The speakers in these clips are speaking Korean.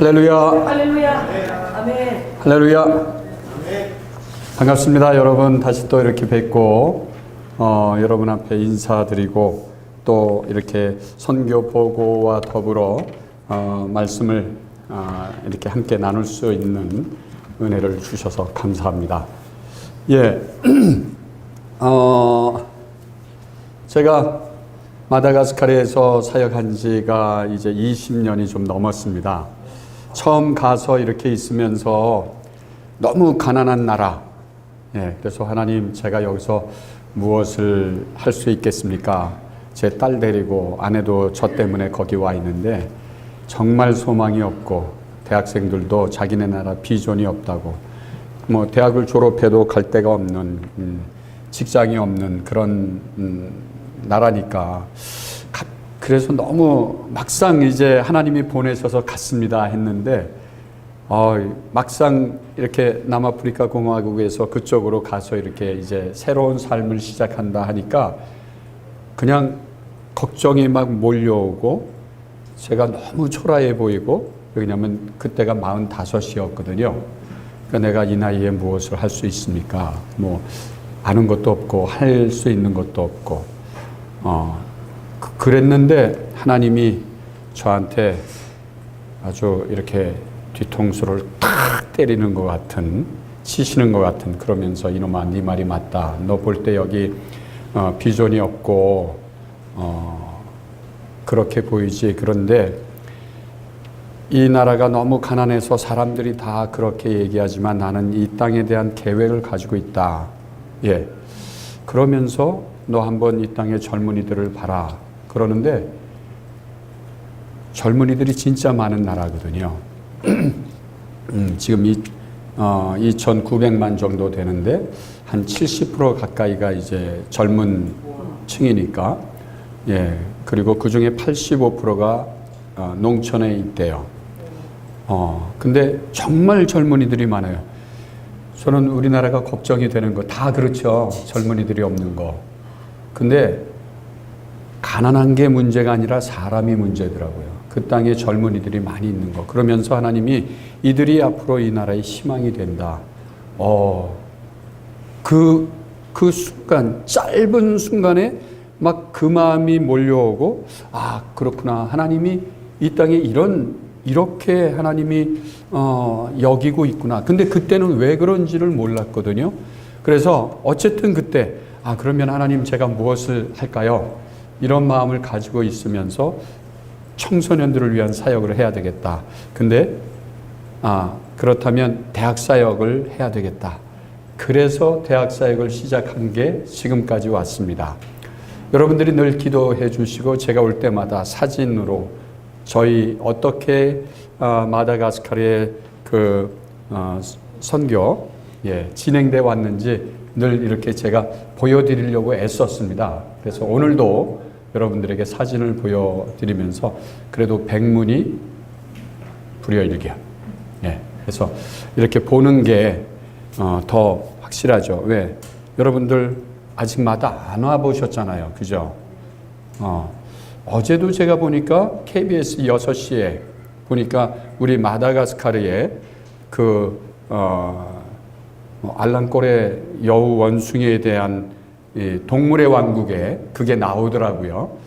할렐루야. 할렐루야. 아멘. 할렐루야. 반갑습니다. 여러분 다시 또 이렇게 뵙고 여러분 앞에 인사드리고 또 이렇게 선교 보고와 더불어 말씀을 이렇게 함께 나눌 수 있는 은혜를 주셔서 감사합니다. 예, 제가 마다가스카르에서 사역한 지가 이제 20년이 좀 넘었습니다. 처음 가서 이렇게 있으면서 너무 가난한 나라. 예, 그래서 하나님, 제가 여기서 무엇을 할 수 있겠습니까? 제 딸 데리고 아내도 저 때문에 거기 와 있는데 정말 소망이 없고 대학생들도 자기네 나라 비전이 없다고, 뭐 대학을 졸업해도 갈 데가 없는 직장이 없는 그런 나라니까. 그래서 너무 막상 이제 하나님이 보내셔서 갔습니다 했는데 막상 이렇게 남아프리카 공화국에서 그쪽으로 가서 이렇게 이제 새로운 삶을 시작한다 하니까 그냥 걱정이 막 몰려오고 제가 너무 초라해 보이고, 왜냐하면 그때가 45이었거든요. 그러니까 내가 이 나이에 무엇을 할 수 있습니까? 뭐 아는 것도 없고 할 수 있는 것도 없고 그랬는데 하나님이 저한테 아주 이렇게 뒤통수를 탁 때리는 것 같은, 치시는 것 같은, 그러면서 이놈아 네 말이 맞다. 너 볼 때 여기 비전이 없고 그렇게 보이지. 그런데 이 나라가 너무 가난해서 사람들이 다 그렇게 얘기하지만 나는 이 땅에 대한 계획을 가지고 있다. 예. 그러면서 너 한번 이 땅의 젊은이들을 봐라. 그러는데 젊은이들이 진짜 많은 나라거든요. 지금 2,900만 정도 되는데 한 70% 가까이가 이제 젊은 층이니까, 예. 그리고 그 중에 85%가 농촌에 있대요. 근데 정말 젊은이들이 많아요. 저는 우리나라가 걱정이 되는 거 다 그렇죠. 젊은이들이 없는 거. 근데 가난한 게 문제가 아니라 사람이 문제더라고요. 그 땅에 젊은이들이 많이 있는 거. 그러면서 하나님이 이들이 앞으로 이 나라의 희망이 된다. 그 순간, 짧은 순간에 막 그 마음이 몰려오고, 아, 그렇구나. 하나님이 이 땅에 이렇게 하나님이 여기고 있구나. 근데 그때는 왜 그런지를 몰랐거든요. 그래서 어쨌든 그때, 그러면 하나님 제가 무엇을 할까요? 이런 마음을 가지고 있으면서 청소년들을 위한 사역을 해야 되겠다. 근데 그렇다면 대학 사역을 해야 되겠다. 그래서 대학 사역을 시작한 게 지금까지 왔습니다. 여러분들이 늘 기도해 주시고 제가 올 때마다 사진으로 저희 어떻게 마다가스카르의 그 선교 진행돼 왔는지 늘 이렇게 제가 보여드리려고 애썼습니다. 그래서 오늘도 여러분들에게 사진을 보여드리면서 그래도 백문이 불여일견. 그래서 이렇게 보는 게 더 확실하죠. 왜? 여러분들 아직 마다 안 와보셨잖아요. 그죠? 어제도 제가 보니까 KBS 6시에 보니까 우리 마다가스카르의 알랑꼬레 여우 원숭이에 대한 동물의 왕국에 그게 나오더라고요.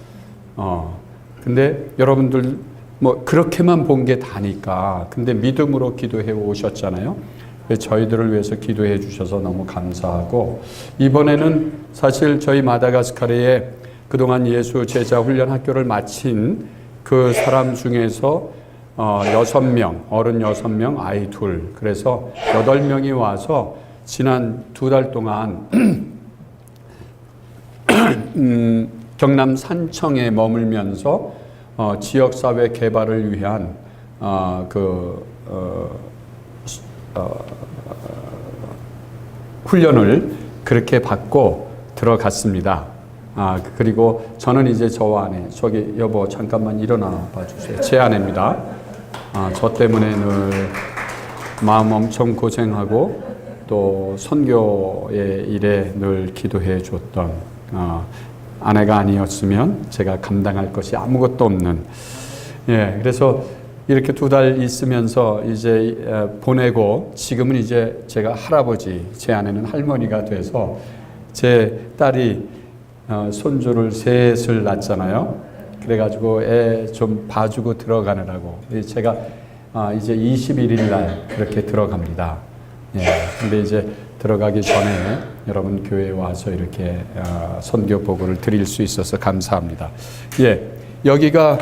근데 여러분들 뭐 그렇게만 본 게 다니까. 근데 믿음으로 기도해 오셨잖아요. 저희들을 위해서 기도해 주셔서 너무 감사하고, 이번에는 사실 저희 마다가스카르에 그동안 예수 제자 훈련 학교를 마친 그 사람 중에서 6명, 어른 6명, 아이 2, 그래서 8명이 와서 지난 2달 동안 경남 산청에 머물면서 지역사회 개발을 위한 훈련을 그렇게 받고 들어갔습니다. 그리고 저는 이제 저 아내, 저기 여보 잠깐만 일어나 봐주세요. 제 아내입니다. 저 때문에 늘 마음 엄청 고생하고 또 선교의 일에 늘 기도해 줬던 아내가 아니었으면 제가 감당할 것이 아무것도 없는. 그래서 이렇게 2달 있으면서 이제 보내고 지금은 이제 제가 할아버지, 제 아내는 할머니가 돼서 제 딸이 손주를 셋을 낳았잖아요. 그래가지고 애 좀 봐주고 들어가느라고 제가 이제 21일 날 그렇게 들어갑니다. 예. 근데 이제 들어가기 전에 여러분 교회에 와서 이렇게 선교 보고를 드릴 수 있어서 감사합니다. 예. 여기가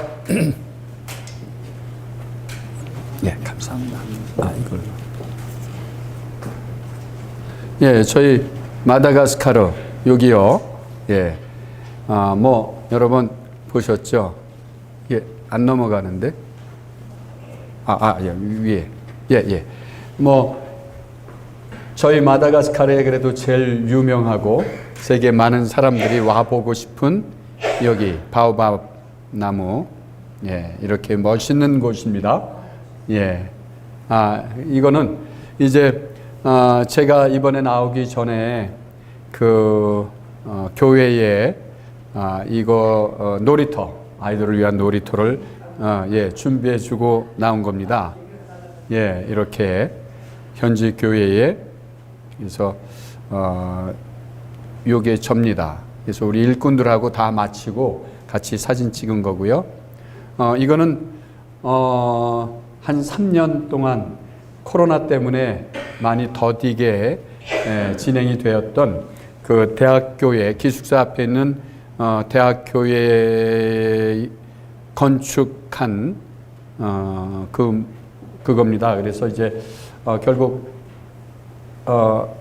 예, 감사합니다. 이걸. 예, 저희 마다가스카르 여기요. 예. 뭐 여러분 보셨죠? 예, 안 넘어가는데. 예, 위에. 예. 뭐 저희 마다가스카르에 그래도 제일 유명하고 세계 많은 사람들이 와 보고 싶은 여기 바오밥 나무. 예, 이렇게 멋있는 곳입니다. 예. 이거는 이제 제가 이번에 나오기 전에 그 교회에 이거 놀이터, 아이들을 위한 놀이터를 예, 준비해 주고 나온 겁니다. 예, 이렇게 현지 교회에 그래서 요게 접니다. 그래서 우리 일꾼들하고 다 마치고 같이 사진 찍은 거고요. 이거는 한 3년 동안 코로나 때문에 많이 더디게 진행이 되었던 그 대학교에 기숙사 앞에 있는 대학교에 건축한 그겁니다. 그래서 이제 결국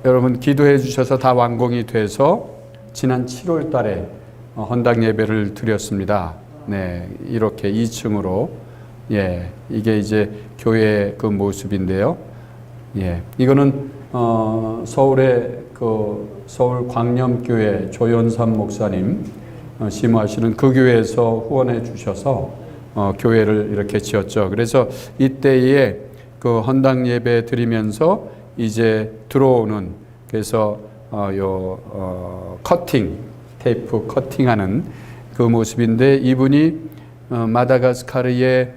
여러분 기도해 주셔서 다 완공이 돼서 지난 7월 달에 헌당 예배를 드렸습니다. 네, 이렇게 2층으로 예, 이게 이제 교회 그 모습인데요. 예, 이거는 서울의 그 서울 광염교회 조연삼 목사님 심호하시는 그 교회에서 후원해 주셔서 교회를 이렇게 지었죠. 그래서 이때에 그 헌당 예배 드리면서 이제 들어오는 그래서 커팅 테이프 커팅하는 그 모습인데 이분이 마다가스카르의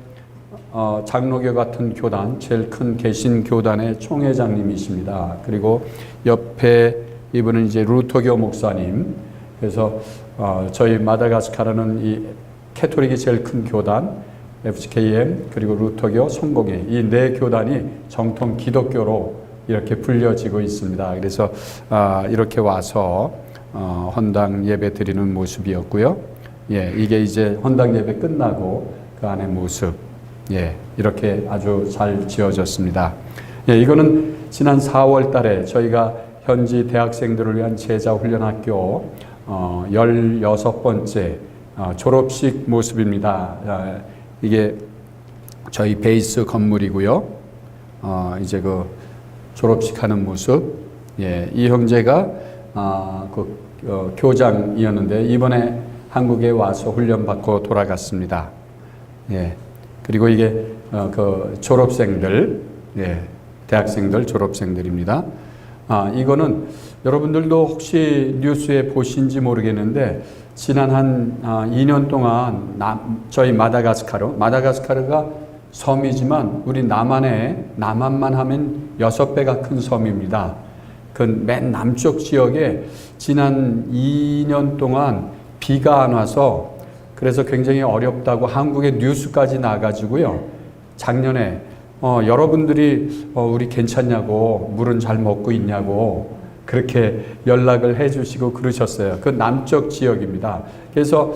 장로교 같은 교단, 제일 큰 개신 교단의 총회장님이십니다. 그리고 옆에 이분은 이제 루터교 목사님. 그래서 저희 마다가스카르는 이 캐토릭이 제일 큰 교단, FCKM 그리고 루터교, 성공회 이 네 교단이 정통 기독교로 이렇게 불려지고 있습니다. 그래서 이렇게 와서 헌당 예배 드리는 모습이었고요. 예, 이게 이제 헌당 예배 끝나고 그 안의 모습. 예, 이렇게 아주 잘 지어졌습니다. 예, 이거는 지난 4월 달에 저희가 현지 대학생들을 위한 제자훈련학교 16번째 졸업식 모습입니다. 이게 저희 베이스 건물이고요. 이제 그 졸업식 하는 모습. 예, 이 형제가 교장이었는데 이번에 한국에 와서 훈련받고 돌아갔습니다. 예. 그리고 이게 그 졸업생들, 예, 대학생들, 졸업생들입니다. 이거는 여러분들도 혹시 뉴스에 보신지 모르겠는데 지난 한 2년 동안 저희 마다가스카르가 섬이지만 우리 남한만 하면 6배가 큰 섬입니다. 그 맨 남쪽 지역에 지난 2년 동안 비가 안 와서 그래서 굉장히 어렵다고 한국의 뉴스까지 나가지고요. 작년에 여러분들이 우리 괜찮냐고 물은 잘 먹고 있냐고 그렇게 연락을 해주시고 그러셨어요. 그 남쪽 지역입니다. 그래서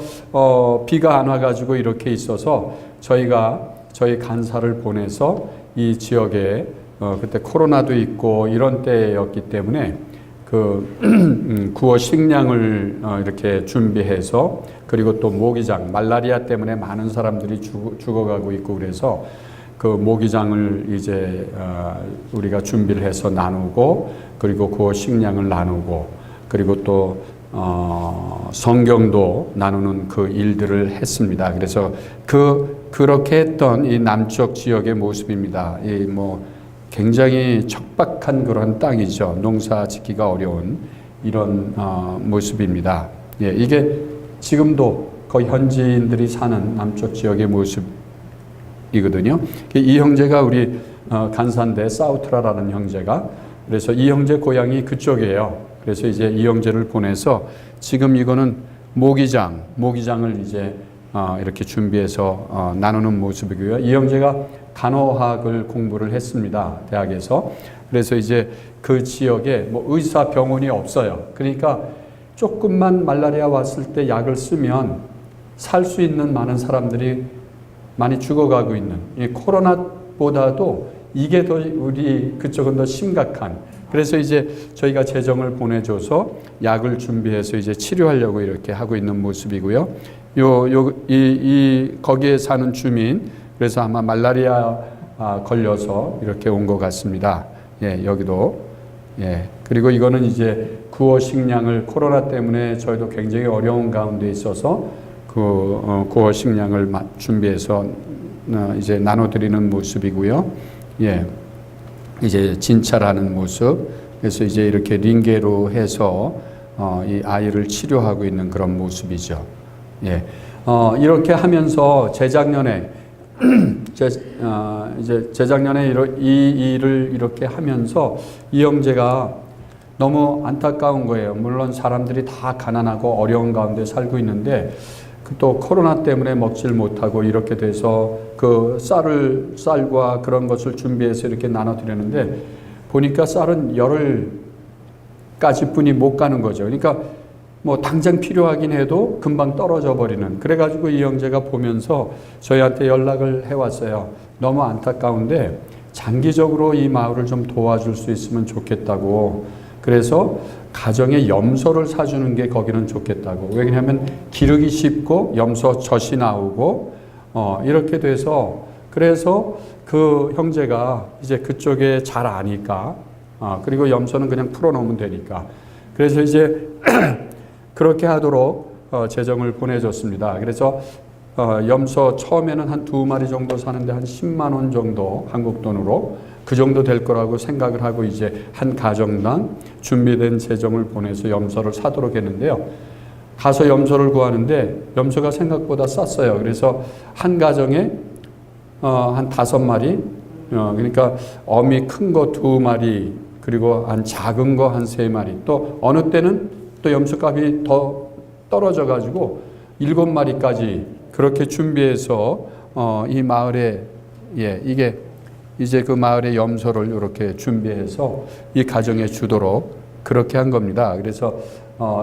비가 안 와가지고 이렇게 있어서 저희가 저희 간사를 보내서 이 지역에 그때 코로나도 있고 이런 때였기 때문에 그 구호 식량을 이렇게 준비해서 그리고 또 모기장 말라리아 때문에 많은 사람들이 죽어가고 있고 그래서 그 모기장을 이제 우리가 준비를 해서 나누고 그리고 구호 식량을 나누고 그리고 또 성경도 나누는 그 일들을 했습니다. 그래서 그렇게 했던 이 남쪽 지역의 모습입니다. 이 뭐 굉장히 척박한 그런 땅이죠. 농사 짓기가 어려운 이런 모습입니다. 예, 이게 지금도 거의 현지인들이 사는 남쪽 지역의 형제이거든요. 이 형제가 우리 간사인데 사우트라라는 형제가, 그래서 이 형제 고향이 그쪽이에요. 그래서 이제 이 형제를 보내서 지금 이거는 모기장을 이제 이렇게 준비해서 나누는 모습이고요. 이 형제가 간호학을 공부를 했습니다. 대학에서. 그래서 이제 그 지역에 뭐 의사 병원이 없어요. 그러니까 조금만 말라리아 왔을 때 약을 쓰면 살 수 있는 많은 사람들이 많이 죽어가고 있는, 이 코로나보다도 이게 더 우리 그쪽은 더 심각한. 그래서 이제 저희가 재정을 보내줘서 약을 준비해서 이제 치료하려고 이렇게 하고 있는 모습이고요. 거기에 사는 주민, 그래서 아마 말라리아 걸려서 이렇게 온 것 같습니다. 예, 여기도. 예. 그리고 이거는 이제 구호 식량을 코로나 때문에 저희도 굉장히 어려운 가운데 있어서 구호 식량을 준비해서 이제 나눠드리는 모습이고요. 예. 이제 진찰하는 모습. 그래서 이제 이렇게 링게로 해서 이 아이를 치료하고 있는 그런 모습이죠. 예. 이렇게 하면서 재작년에 이제 재작년에 이 일을 이렇게 하면서 이 형제가 너무 안타까운 거예요. 물론 사람들이 다 가난하고 어려운 가운데 살고 있는데 또 코로나 때문에 먹질 못하고 이렇게 돼서 그 쌀과 그런 것을 준비해서 이렇게 나눠드렸는데 보니까 쌀은 열흘까지뿐이 못 가는 거죠. 그러니까 뭐 당장 필요하긴 해도 금방 떨어져 버리는. 그래가지고 이 형제가 보면서 저희한테 연락을 해왔어요. 너무 안타까운데 장기적으로 이 마을을 좀 도와줄 수 있으면 좋겠다고. 그래서 가정에 염소를 사주는 게 거기는 좋겠다고. 왜냐하면 기르기 쉽고 염소 젖이 나오고 이렇게 돼서, 그래서 그 형제가 이제 그쪽에 잘 아니까 그리고 염소는 그냥 풀어놓으면 되니까, 그래서 이제 그렇게 하도록 재정을 보내줬습니다. 그래서 염소 처음에는 한 2마리 정도 사는데 한 10만 원 정도 한국 돈으로 그 정도 될 거라고 생각을 하고 이제 한 가정당 준비된 재정을 보내서 염소를 사도록 했는데요. 가서 염소를 구하는데 염소가 생각보다 쌌어요. 그래서 한 가정에 한 5마리, 그러니까 어미 큰 거 2마리, 그리고 한 작은 거 한 3마리, 또 어느 때는 또 염소값이 더 떨어져 가지고 7마리까지 그렇게 준비해서 이 마을에, 예, 이게 이제 그 마을의 염소를 이렇게 준비해서 이 가정에 주도록 그렇게 한 겁니다. 그래서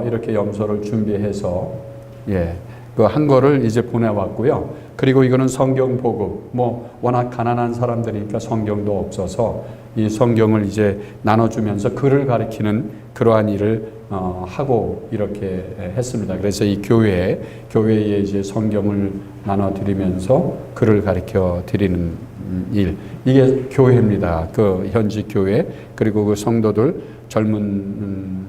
이렇게 염소를 준비해서, 예, 그 한 거를 이제 보내왔고요. 그리고 이거는 성경 보급, 뭐 워낙 가난한 사람들이니까 성경도 없어서 이 성경을 이제 나눠주면서 글을 가르치는 그러한 일을 하고 이렇게 했습니다. 그래서 이 교회에 이제 성경을 나눠드리면서 글을 가르쳐 드리는 일, 이게 교회입니다. 그 현지 교회, 그리고 그 성도들, 젊은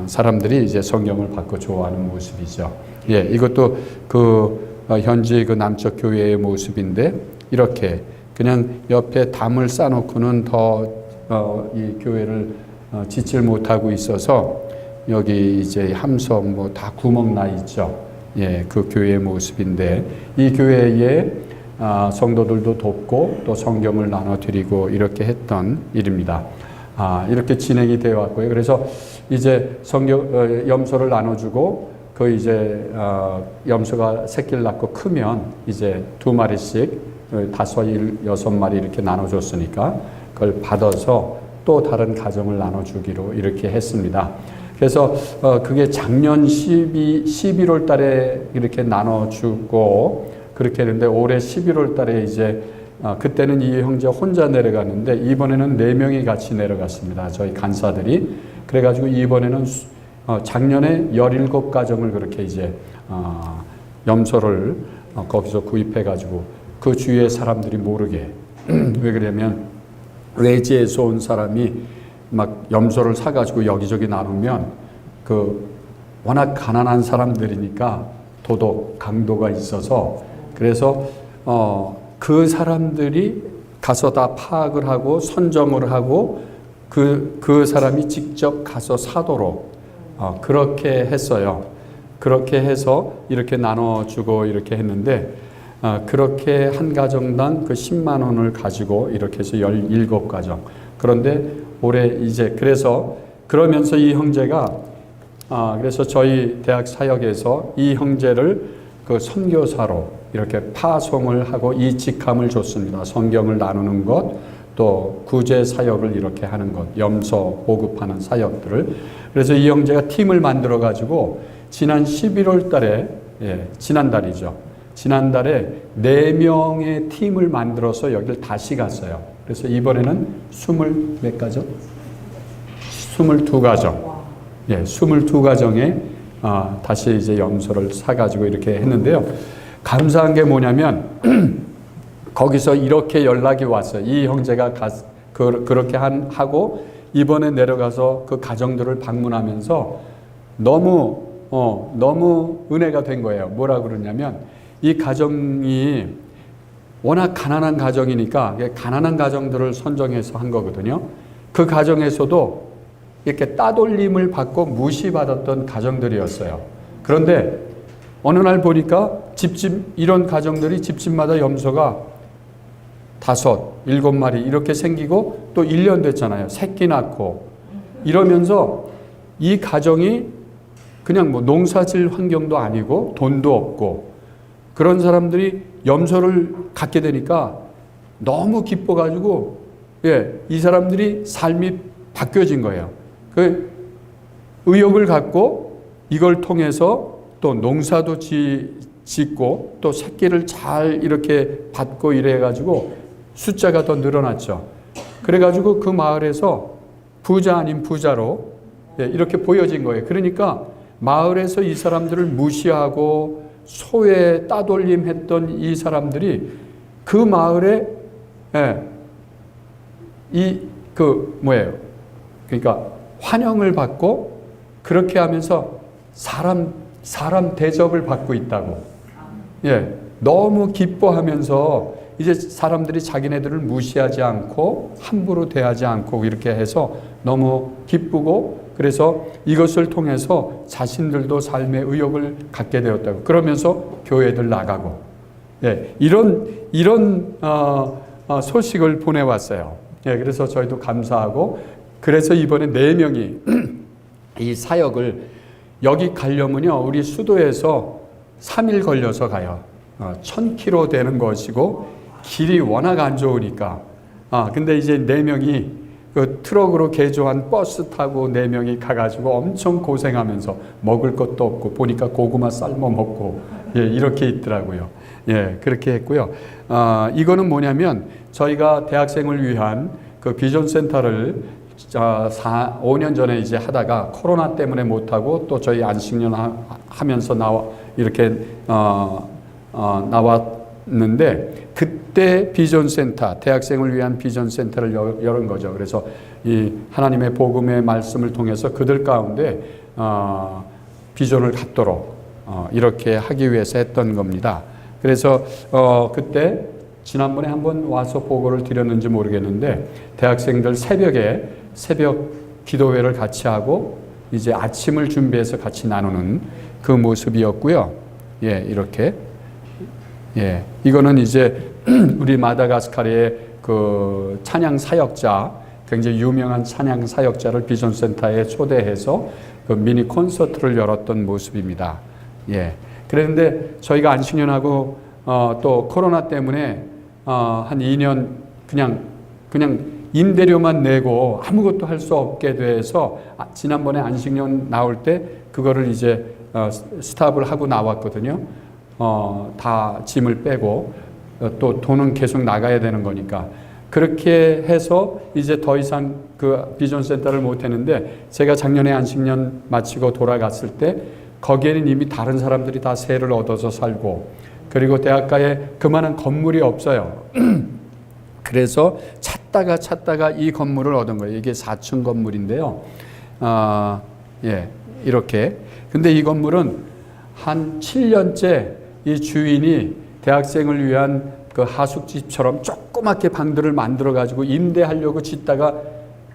사람들이 이제 성경을 받고 좋아하는 모습이죠. 예, 이것도 그 현지 그 남쪽 교회의 모습인데, 이렇게 그냥 옆에 담을 쌓아놓고는 이 교회를 짓질 못하고 있어서 여기 이제 함성 뭐 다 구멍 나 있죠. 예, 그 교회의 모습인데, 이 교회에 성도들도 돕고 또 성경을 나눠드리고 이렇게 했던 일입니다. 이렇게 진행이 되어 왔고요. 그래서 이제 염소를 나눠주고 그 이제 염소가 새끼를 낳고 크면 이제 2마리씩 5, 6마리 이렇게 나눠줬으니까 그걸 받아서 또 다른 가정을 나눠주기로 이렇게 했습니다. 그래서 그게 작년 11월 달에 이렇게 나눠주고 그렇게 했는데, 올해 11월 달에 이제 그때는 이 형제 혼자 내려갔는데 이번에는 4명이 같이 내려갔습니다. 저희 간사들이. 그래가지고 이번에는 작년에 17가정을 그렇게 이제 염소를 거기서 구입해가지고 그 주위의 사람들이 모르게 왜 그러냐면 외지에서 온 사람이 막 염소를 사가지고 여기저기 나누면 그 워낙 가난한 사람들이니까 도덕 강도가 있어서, 그래서 그 사람들이 가서 다 파악을 하고 선점을 하고 그 사람이 직접 가서 사도록 그렇게 했어요. 그렇게 해서 이렇게 나눠주고 이렇게 했는데 그렇게 한 가정당 그 10만 원을 가지고 이렇게 해서 17가정. 그런데 올해 이제 그래서 그러면서 이 형제가 그래서 저희 대학 사역에서 이 형제를 그 선교사로 이렇게 파송을 하고 이 직함을 줬습니다. 성경을 나누는 것, 또 구제 사역을 이렇게 하는 것, 염소 보급하는 사역들을. 그래서 이 형제가 팀을 만들어 가지고 지난 11월 달에 지난달이죠. 지난달에 4명의 팀을 만들어서 여기를 다시 갔어요. 그래서 이번에는 22가정. 22가정에 다시 이제 염소를 사가지고 이렇게 했는데요. 감사한 게 뭐냐면, 거기서 이렇게 연락이 왔어요. 이 형제가 그렇게 하고, 이번에 내려가서 그 가정들을 방문하면서 너무 은혜가 된 거예요. 뭐라 그러냐면, 이 가정이 워낙 가난한 가정이니까, 가난한 가정들을 선정해서 한 거거든요. 그 가정에서도 이렇게 따돌림을 받고 무시받았던 가정들이었어요. 그런데 어느 날 보니까 이런 가정들이 집집마다 염소가 5, 7마리 이렇게 생기고 또 1년 됐잖아요. 새끼 낳고 이러면서 이 가정이 그냥 뭐 농사질 환경도 아니고 돈도 없고 그런 사람들이 염소를 갖게 되니까 너무 기뻐가지고 이 사람들이 삶이 바뀌어진 거예요. 그 의욕을 갖고 이걸 통해서 또 농사도 짓고 또 새끼를 잘 이렇게 받고 이래가지고 숫자가 더 늘어났죠. 그래가지고 그 마을에서 부자 아닌 부자로 이렇게 보여진 거예요. 그러니까 마을에서 이 사람들을 무시하고 소외 따돌림 했던 이 사람들이 그 마을에 그러니까 환영을 받고 그렇게 하면서 사람 대접을 받고 있다고. 너무 기뻐하면서 이제 사람들이 자기네들을 무시하지 않고 함부로 대하지 않고 이렇게 해서 너무 기쁘고 그래서 이것을 통해서 자신들도 삶의 의욕을 갖게 되었다고. 그러면서 교회들 나가고 이런 소식을 보내왔어요. 그래서 저희도 감사하고 그래서 이번에 4명이 이 사역을 여기 가려면요 우리 수도에서 3일 걸려서 가요. 1000km 되는 것이고 길이 워낙 안 좋으니까 근데 이제 4명이 그 트럭으로 개조한 버스 타고 4명이 가가지고 엄청 고생하면서 먹을 것도 없고 보니까 고구마 삶아 먹고 이렇게 있더라고요. 그렇게 했고요. 이거는 뭐냐면 저희가 대학생을 위한 그 비전 센터를 5년 전에 이제 하다가 코로나 때문에 못하고 또 저희 안식년 하면서 이렇게 나왔는데 그때 비전센터, 대학생을 위한 비전센터를 열은 거죠. 그래서 이 하나님의 복음의 말씀을 통해서 그들 가운데 비전을 갖도록 이렇게 하기 위해서 했던 겁니다. 그래서 그때 지난번에 한번 와서 보고를 드렸는지 모르겠는데 대학생들 새벽 기도회를 같이 하고 이제 아침을 준비해서 같이 나누는 그 모습이었고요. 이렇게 이거는 이제 우리 마다가스카르의 그 찬양 사역자, 굉장히 유명한 찬양 사역자를 비전센터에 초대해서 그 미니 콘서트를 열었던 모습입니다. 그랬는데 저희가 안식년하고 또 코로나 때문에 한 2년 그냥 임대료만 내고 아무것도 할 수 없게 돼서 지난번에 안식년 나올 때 그거를 이제 스탑을 하고 나왔거든요. 다 짐을 빼고 또 돈은 계속 나가야 되는 거니까 그렇게 해서 이제 더 이상 그 비전센터를 못 했는데 제가 작년에 안식년 마치고 돌아갔을 때 거기에는 이미 다른 사람들이 다 세를 얻어서 살고 그리고 대학가에 그만한 건물이 없어요. 그래서 찾다가 이 건물을 얻은 거예요. 이게 4층 건물인데요. 이렇게. 근데 이 건물은 한 7년째 이 주인이 대학생을 위한 그 하숙집처럼 조그맣게 방들을 만들어가지고 임대하려고 짓다가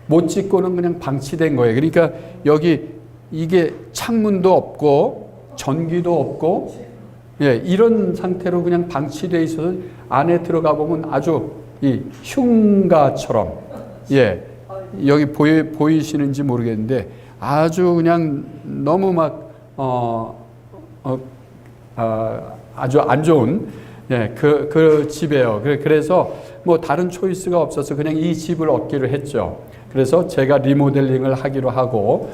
못 짓고는 그냥 방치된 거예요. 그러니까 여기 이게 창문도 없고 전기도 없고 예, 이런 상태로 그냥 방치되어 있어서 안에 들어가 보면 아주 이 흉가처럼, 예, 여기 보이시는지 모르겠는데 아주 그냥 너무 막, 아주 안 좋은, 예, 그 집이에요. 그래서 뭐 다른 초이스가 없어서 그냥 이 집을 얻기로 했죠. 그래서 제가 리모델링을 하기로 하고,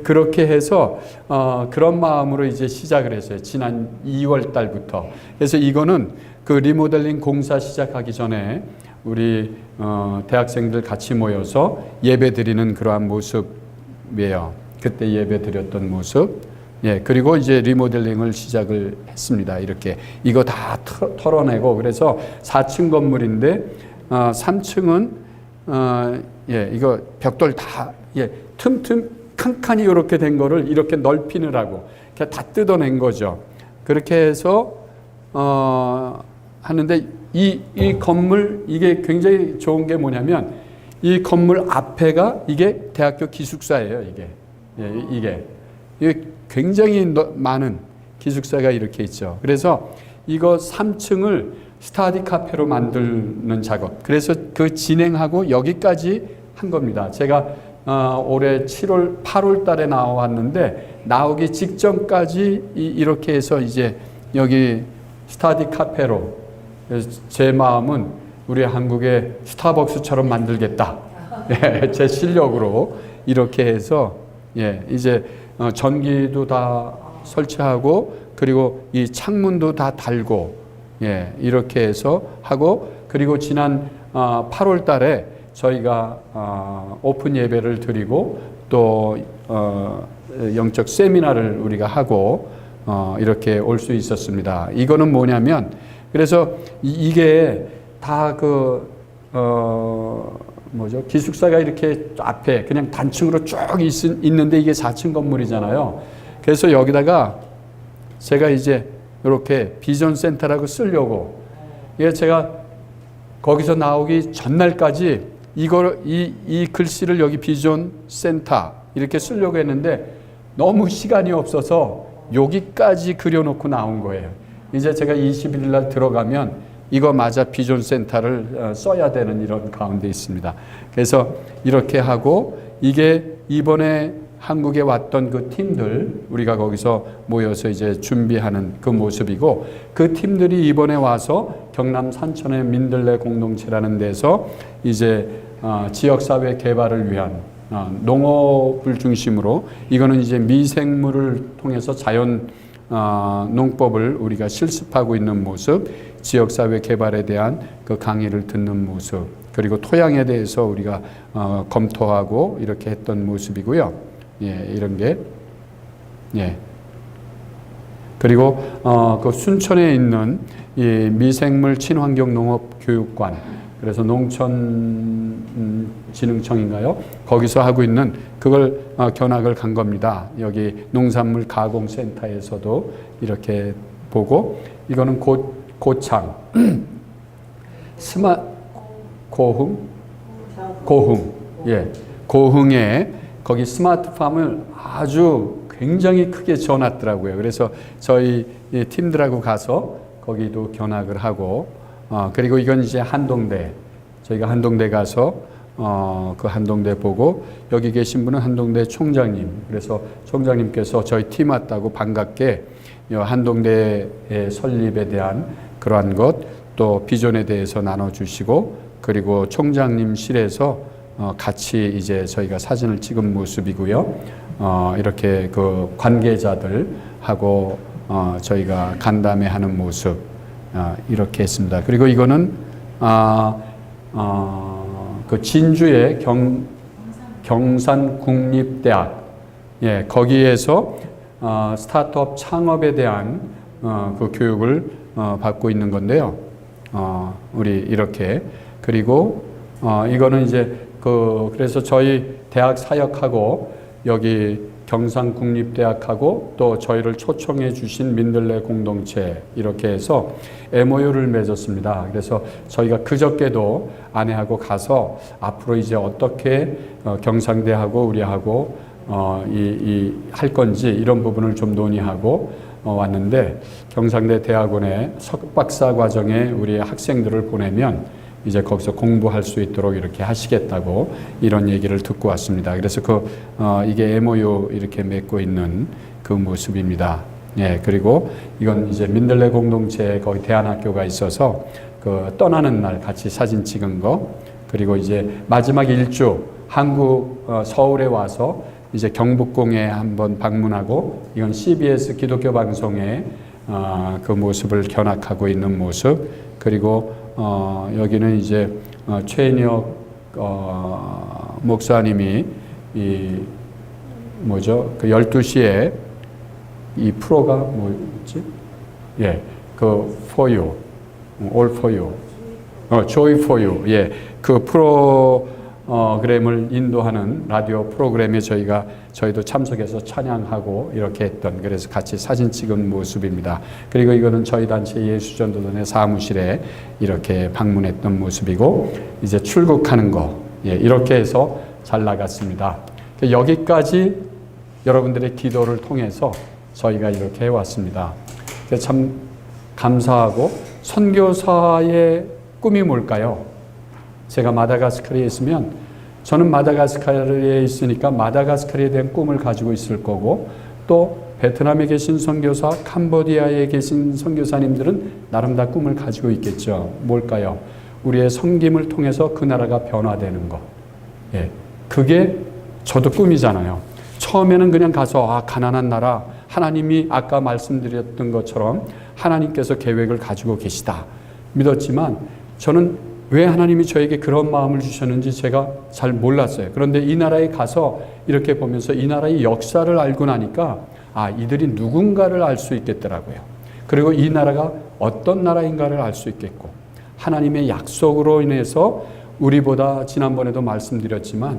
그렇게 해서 그런 마음으로 이제 시작을 했어요. 지난 2월 달부터. 그래서 이거는 그 리모델링 공사 시작하기 전에 우리 대학생들 같이 모여서 예배 드리는 그러한 모습이에요. 그때 예배 드렸던 모습. 예, 그리고 이제 리모델링을 시작을 했습니다. 이렇게 이거 다 털어내고, 그래서 4층 건물인데 3층은 예, 이거 벽돌 다, 예, 틈틈 칸칸이 이렇게 된 거를 이렇게 넓히느라고 그냥 다 뜯어낸 거죠. 그렇게 해서 하는데 이 건물, 이게 굉장히 좋은 게 뭐냐면 이 건물 앞에가 이게 대학교 기숙사예요. 이게, 예, 이게 굉장히 많은 기숙사가 이렇게 있죠. 그래서 이거 3층을 스터디 카페로 만드는 작업. 그래서 그 진행하고 여기까지 한 겁니다. 제가 올해 8월 달에 나왔는데 나오기 직전까지 이렇게 해서 이제 여기 스터디 카페로, 그래서 제 마음은 우리 한국의 스타벅스처럼 만들겠다. 예, 제 실력으로 이렇게 해서, 예, 이제 전기도 다 설치하고, 그리고 이 창문도 다 달고, 예, 이렇게 해서 하고, 그리고 지난 8월 달에 저희가 오픈 예배를 드리고 또 영적 세미나를 우리가 하고 이렇게 올 수 있었습니다. 이거는 뭐냐면, 그래서 이게 다 뭐죠? 기숙사가 이렇게 앞에 그냥 단층으로 쭉 있는데 이게 4층 건물이잖아요. 그래서 여기다가 제가 이제 이렇게 비전 센터라고 쓰려고, 이게 제가 거기서 나오기 전날까지 이 글씨를 여기 비전 센터 이렇게 쓰려고 했는데 너무 시간이 없어서 여기까지 그려놓고 나온 거예요. 이제 제가 21일 날 들어가면 이거 맞아 비전 센터를 써야 되는 이런 가운데 있습니다. 그래서 이렇게 하고, 이게 이번에 한국에 왔던 그 팀들, 우리가 거기서 모여서 이제 준비하는 그 모습이고, 그 팀들이 이번에 와서 경남 산천의 민들레 공동체라는 데서 이제 지역사회 개발을 위한 농업을 중심으로, 이거는 이제 미생물을 통해서 자연 농법을 우리가 실습하고 있는 모습, 지역사회 개발에 대한 그 강의를 듣는 모습, 그리고 토양에 대해서 우리가 검토하고 이렇게 했던 모습이고요. 예, 이런 게, 예. 그리고 그 순천에 있는 이 미생물 친환경 농업 교육관, 그래서 농촌진흥청인가요? 거기서 하고 있는 그걸 견학을 간 겁니다. 여기 농산물 가공센터에서도 이렇게 보고, 이거는 고창 고흥, 예, 고흥에 거기 스마트팜을 아주 굉장히 크게 지어놨더라고요. 그래서 저희 팀들하고 가서 거기도 견학을 하고, 그리고 이건 이제 한동대, 저희가 한동대 가서 그 한동대 보고, 여기 계신 분은 한동대 총장님, 그래서 총장님께서 저희 팀 왔다고 반갑게 한동대의 설립에 대한 그러한 것, 또 비전에 대해서 나눠주시고, 그리고 총장님실에서 같이 이제 저희가 사진을 찍은 모습이고요. 이렇게 그 관계자들하고 저희가 간담회하는 모습, 이렇게 했습니다. 그리고 이거는 그 진주의 경산국립대학, 예, 거기에서 스타트업 창업에 대한 그 교육을 받고 있는 건데요. 우리 이렇게, 그리고 이거는 이제 그래서 저희 대학 사역하고 여기 경상국립대학하고 또 저희를 초청해 주신 민들레 공동체, 이렇게 해서 MOU를 맺었습니다. 그래서 저희가 그저께도 아내하고 가서 앞으로 이제 어떻게 경상대하고 우리하고 할 건지 이런 부분을 좀 논의하고, 왔는데 경상대 대학원에 석박사 과정에 우리 학생들을 보내면 이제 거기서 공부할 수 있도록 이렇게 하시겠다고 이런 얘기를 듣고 왔습니다. 그래서 이게 MOU 이렇게 맺고 있는 그 모습입니다. 예, 그리고 이건 이제 민들레 공동체 거기 대안학교가 있어서 그 떠나는 날 같이 사진 찍은 거, 그리고 이제 마지막 일주 한국 서울에 와서 이제 경복궁에 한번 방문하고, 이건 CBS 기독교 방송에 그 모습을 견학하고 있는 모습, 그리고 여기는 이제 최인혁 목사님이 그 12시에 이 프로가 뭐였지? 예, 그 For You, All For You, Joy For You, 예, 그 프로그램을 인도하는 라디오 프로그램에 저희도 참석해서 찬양하고 이렇게 했던, 그래서 같이 사진 찍은 모습입니다. 그리고 이거는 저희 단체 예수전도단의 사무실에 이렇게 방문했던 모습이고, 이제 출국하는 거, 예, 이렇게 해서 잘 나갔습니다. 여기까지 여러분들의 기도를 통해서 저희가 이렇게 해왔습니다. 참 감사하고, 선교사의 꿈이 뭘까요? 제가 마다가스카르에 있으면, 저는 마다가스카르에 있으니까 마다가스카르에 대한 꿈을 가지고 있을 거고, 또 베트남에 계신 선교사, 캄보디아에 계신 선교사님들은 나름 다 꿈을 가지고 있겠죠. 뭘까요? 우리의 섬김을 통해서 그 나라가 변화되는 거. 예, 그게 저도 꿈이잖아요. 처음에는 그냥 가서 가난한 나라, 하나님이 아까 말씀드렸던 것처럼 하나님께서 계획을 가지고 계시다 믿었지만, 저는 왜 하나님이 저에게 그런 마음을 주셨는지 제가 잘 몰랐어요. 그런데 이 나라에 가서 이렇게 보면서 이 나라의 역사를 알고 나니까 이들이 누군가를 알 수 있겠더라고요. 그리고 이 나라가 어떤 나라인가를 알 수 있겠고, 하나님의 약속으로 인해서 우리보다 지난번에도 말씀드렸지만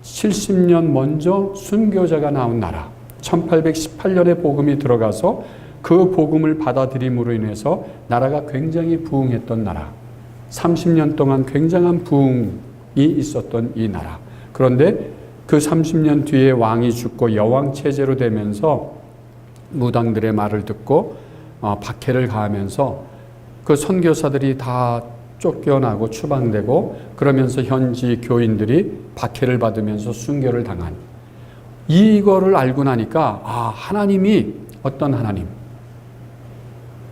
70년 먼저 순교자가 나온 나라, 1818년에 복음이 들어가서 그 복음을 받아들임으로 인해서 나라가 굉장히 부흥했던 나라, 30년 동안 굉장한 부흥이 있었던 이 나라. 그런데 그 30년 뒤에 왕이 죽고 여왕 체제로 되면서 무당들의 말을 듣고 박해를 가하면서 그 선교사들이 다 쫓겨나고 추방되고, 그러면서 현지 교인들이 박해를 받으면서 순교를 당한, 이거를 알고 나니까 하나님이 어떤 하나님,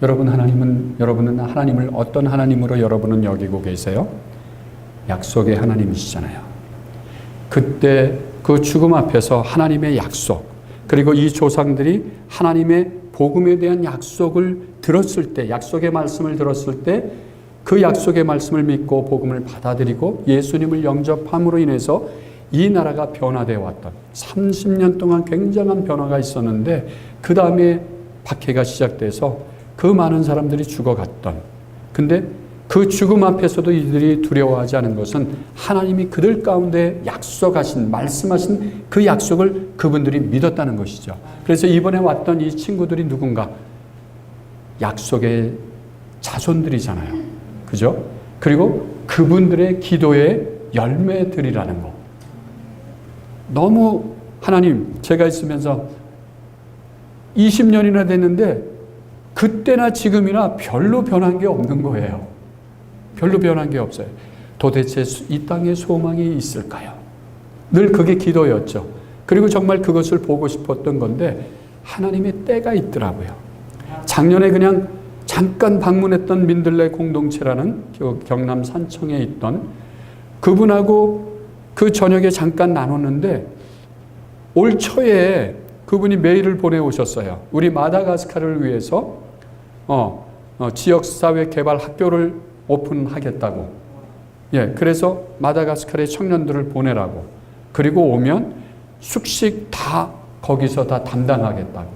여러분은 하나님을 어떤 하나님으로 여러분은 여기고 계세요? 약속의 하나님이시잖아요. 그때 그 죽음 앞에서 하나님의 약속, 그리고 이 조상들이 하나님의 복음에 대한 약속을 들었을 때, 약속의 말씀을 들었을 때 그 약속의 말씀을 믿고 복음을 받아들이고 예수님을 영접함으로 인해서 이 나라가 변화되어 왔던, 30년 동안 굉장한 변화가 있었는데 그 다음에 박해가 시작돼서 그 많은 사람들이 죽어갔던, 근데 그 죽음 앞에서도 이들이 두려워하지 않은 것은 하나님이 그들 가운데 약속하신, 말씀하신 그 약속을 그분들이 믿었다는 것이죠. 그래서 이번에 왔던 이 친구들이 누군가? 약속의 자손들이잖아요. 그죠? 그리고 그분들의 기도의 열매들이라는 거. 너무 하나님, 제가 있으면서 20년이나 됐는데 그때나 지금이나 별로 변한 게 없는 거예요. 별로 변한 게 없어요. 도대체 이 땅에 소망이 있을까요? 늘 그게 기도였죠. 그리고 정말 그것을 보고 싶었던 건데 하나님의 때가 있더라고요. 작년에 그냥 잠깐 방문했던 민들레 공동체라는 경남 산청에 있던 그분하고 그 저녁에 잠깐 나눴는데, 올 초에 그분이 메일을 보내오셨어요. 우리 마다가스카르를 위해서 지역사회 개발 학교를 오픈하겠다고. 예, 그래서 마다가스카르의 청년들을 보내라고. 그리고 오면 숙식 다 거기서 다 담당하겠다고.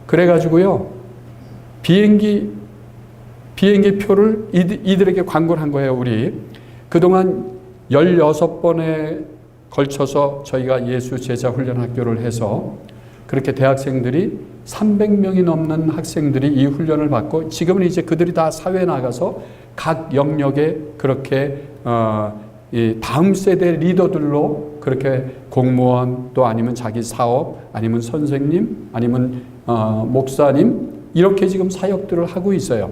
그래가지고요, 비행기 표를 이들에게 광고를 한 거예요. 우리 그동안 16번에 걸쳐서 저희가 예수 제자 훈련 학교를 해서 그렇게 대학생들이 300명이 넘는 학생들이 이 훈련을 받고, 지금은 이제 그들이 다 사회에 나가서 각 영역에 그렇게 이 다음 세대 리더들로 그렇게 공무원, 또 아니면 자기 사업, 아니면 선생님, 아니면 목사님 이렇게 지금 사역들을 하고 있어요.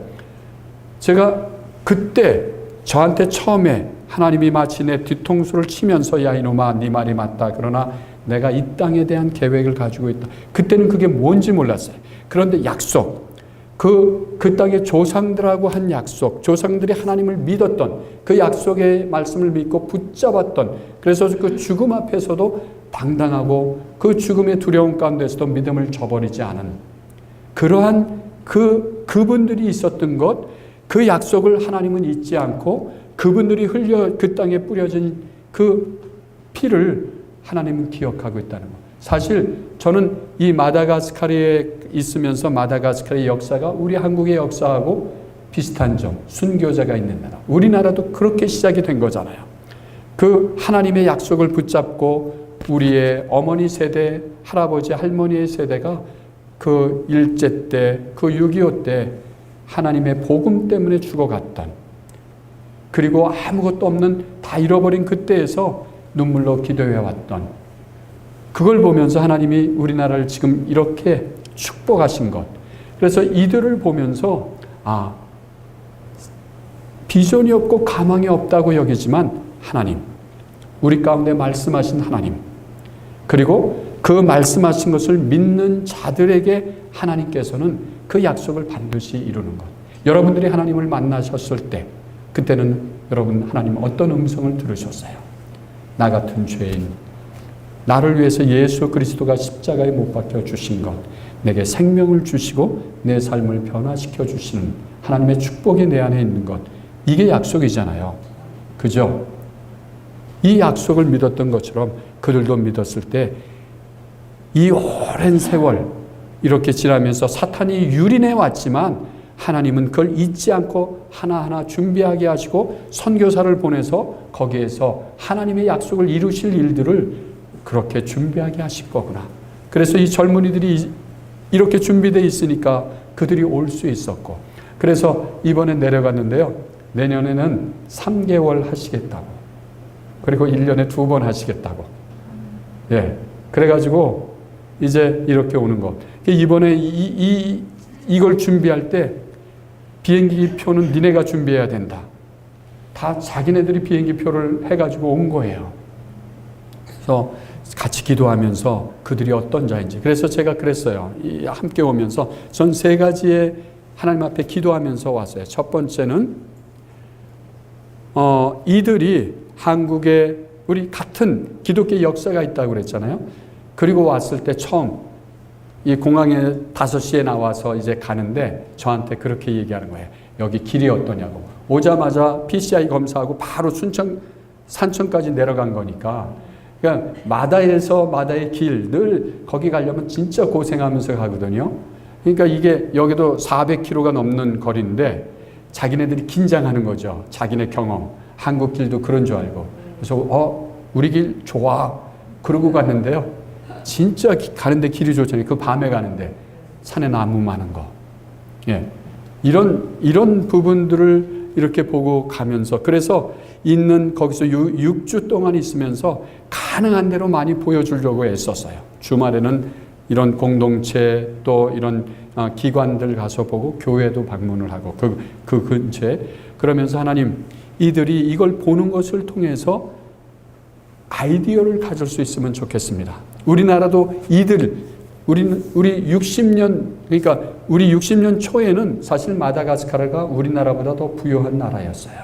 제가 그때 저한테 처음에 하나님이 마치 내 뒤통수를 치면서 야 이놈아 네 말이 맞다. 그러나 내가 이 땅에 대한 계획을 가지고 있다. 그때는 그게 뭔지 몰랐어요. 그런데 약속, 그 땅의 조상들하고 한 약속, 조상들이 하나님을 믿었던 그 약속의 말씀을 믿고 붙잡았던, 그래서 그 죽음 앞에서도 당당하고 그 죽음의 두려움 가운데서도 믿음을 저버리지 않은 그러한 그분들이 있었던 것, 그 약속을 하나님은 잊지 않고 그분들이 흘려 그 땅에 뿌려진 그 피를 하나님은 기억하고 있다는 것. 사실 저는 이 마다가스카르에 있으면서 마다가스카르의 역사가 우리 한국의 역사하고 비슷한 점, 순교자가 있는 나라. 우리나라도 그렇게 시작이 된 거잖아요. 그 하나님의 약속을 붙잡고 우리의 어머니 세대, 할아버지, 할머니의 세대가 그 일제 때, 그 6.25 때 하나님의 복음 때문에 죽어갔던, 그리고 아무것도 없는 다 잃어버린 그때에서 눈물로 기도해왔던, 그걸 보면서 하나님이 우리나라를 지금 이렇게 축복하신 것. 그래서 이들을 보면서 비전이 없고 가망이 없다고 여기지만 하나님, 우리 가운데 말씀하신 하나님, 그리고 그 말씀하신 것을 믿는 자들에게 하나님께서는 그 약속을 반드시 이루는 것. 여러분들이 하나님을 만나셨을 때 그때는 여러분 하나님 어떤 음성을 들으셨어요? 나 같은 죄인, 나를 위해서 예수 그리스도가 십자가에 못 박혀 주신 것, 내게 생명을 주시고 내 삶을 변화시켜 주시는 하나님의 축복이 내 안에 있는 것, 이게 약속이잖아요. 그죠? 이 약속을 믿었던 것처럼 그들도 믿었을 때 이 오랜 세월 이렇게 지나면서 사탄이 유린해 왔지만 하나님은 그걸 잊지 않고 하나하나 준비하게 하시고 선교사를 보내서 거기에서 하나님의 약속을 이루실 일들을 그렇게 준비하게 하실 거구나. 그래서 이 젊은이들이 이렇게 준비되어 있으니까 그들이 올 수 있었고, 그래서 이번에 내려갔는데요. 내년에는 3개월 하시겠다고, 그리고 1년에 2번 하시겠다고. 예. 그래가지고 이제 이렇게 오는 거. 이번에 이걸 준비할 때 비행기 표는 니네가 준비해야 된다. 다 자기네들이 비행기 표를 해가지고 온 거예요. 그래서 같이 기도하면서 그들이 어떤 자인지. 그래서 제가 그랬어요. 함께 오면서 전 3가지의 하나님 앞에 기도하면서 왔어요. 첫 번째는 이들이 한국에 우리 같은 기독교 역사가 있다고 그랬잖아요. 그리고 왔을 때 처음 이 공항에 5시에 나와서 이제 가는데 저한테 그렇게 얘기하는 거예요. 여기 길이 어떠냐고. 오자마자 PCR 검사하고 바로 산천까지 내려간 거니까. 그러니까 마다에서 마다의 길, 늘 거기 가려면 진짜 고생하면서 가거든요. 그러니까 이게 여기도 400km가 넘는 거리인데 자기네들이 긴장하는 거죠. 자기네 경험. 한국 길도 그런 줄 알고. 그래서 우리 길 좋아. 그러고 갔는데요. 진짜 가는데 길이 좋잖아요. 그 밤에 가는데 산에 나무 많은 거. 예. 이런 부분들을 이렇게 보고 가면서, 그래서 있는 거기서 6주 동안 있으면서 가능한 대로 많이 보여주려고 애썼어요. 주말에는 이런 공동체 또 이런 기관들 가서 보고 교회도 방문을 하고 그 근처에, 그러면서 하나님 이들이 이걸 보는 것을 통해서 아이디어를 가질 수 있으면 좋겠습니다. 우리나라도 우리 60년, 그러니까 우리 60년 초에는 사실 마다가스카르가 우리나라보다 더 부유한 나라였어요.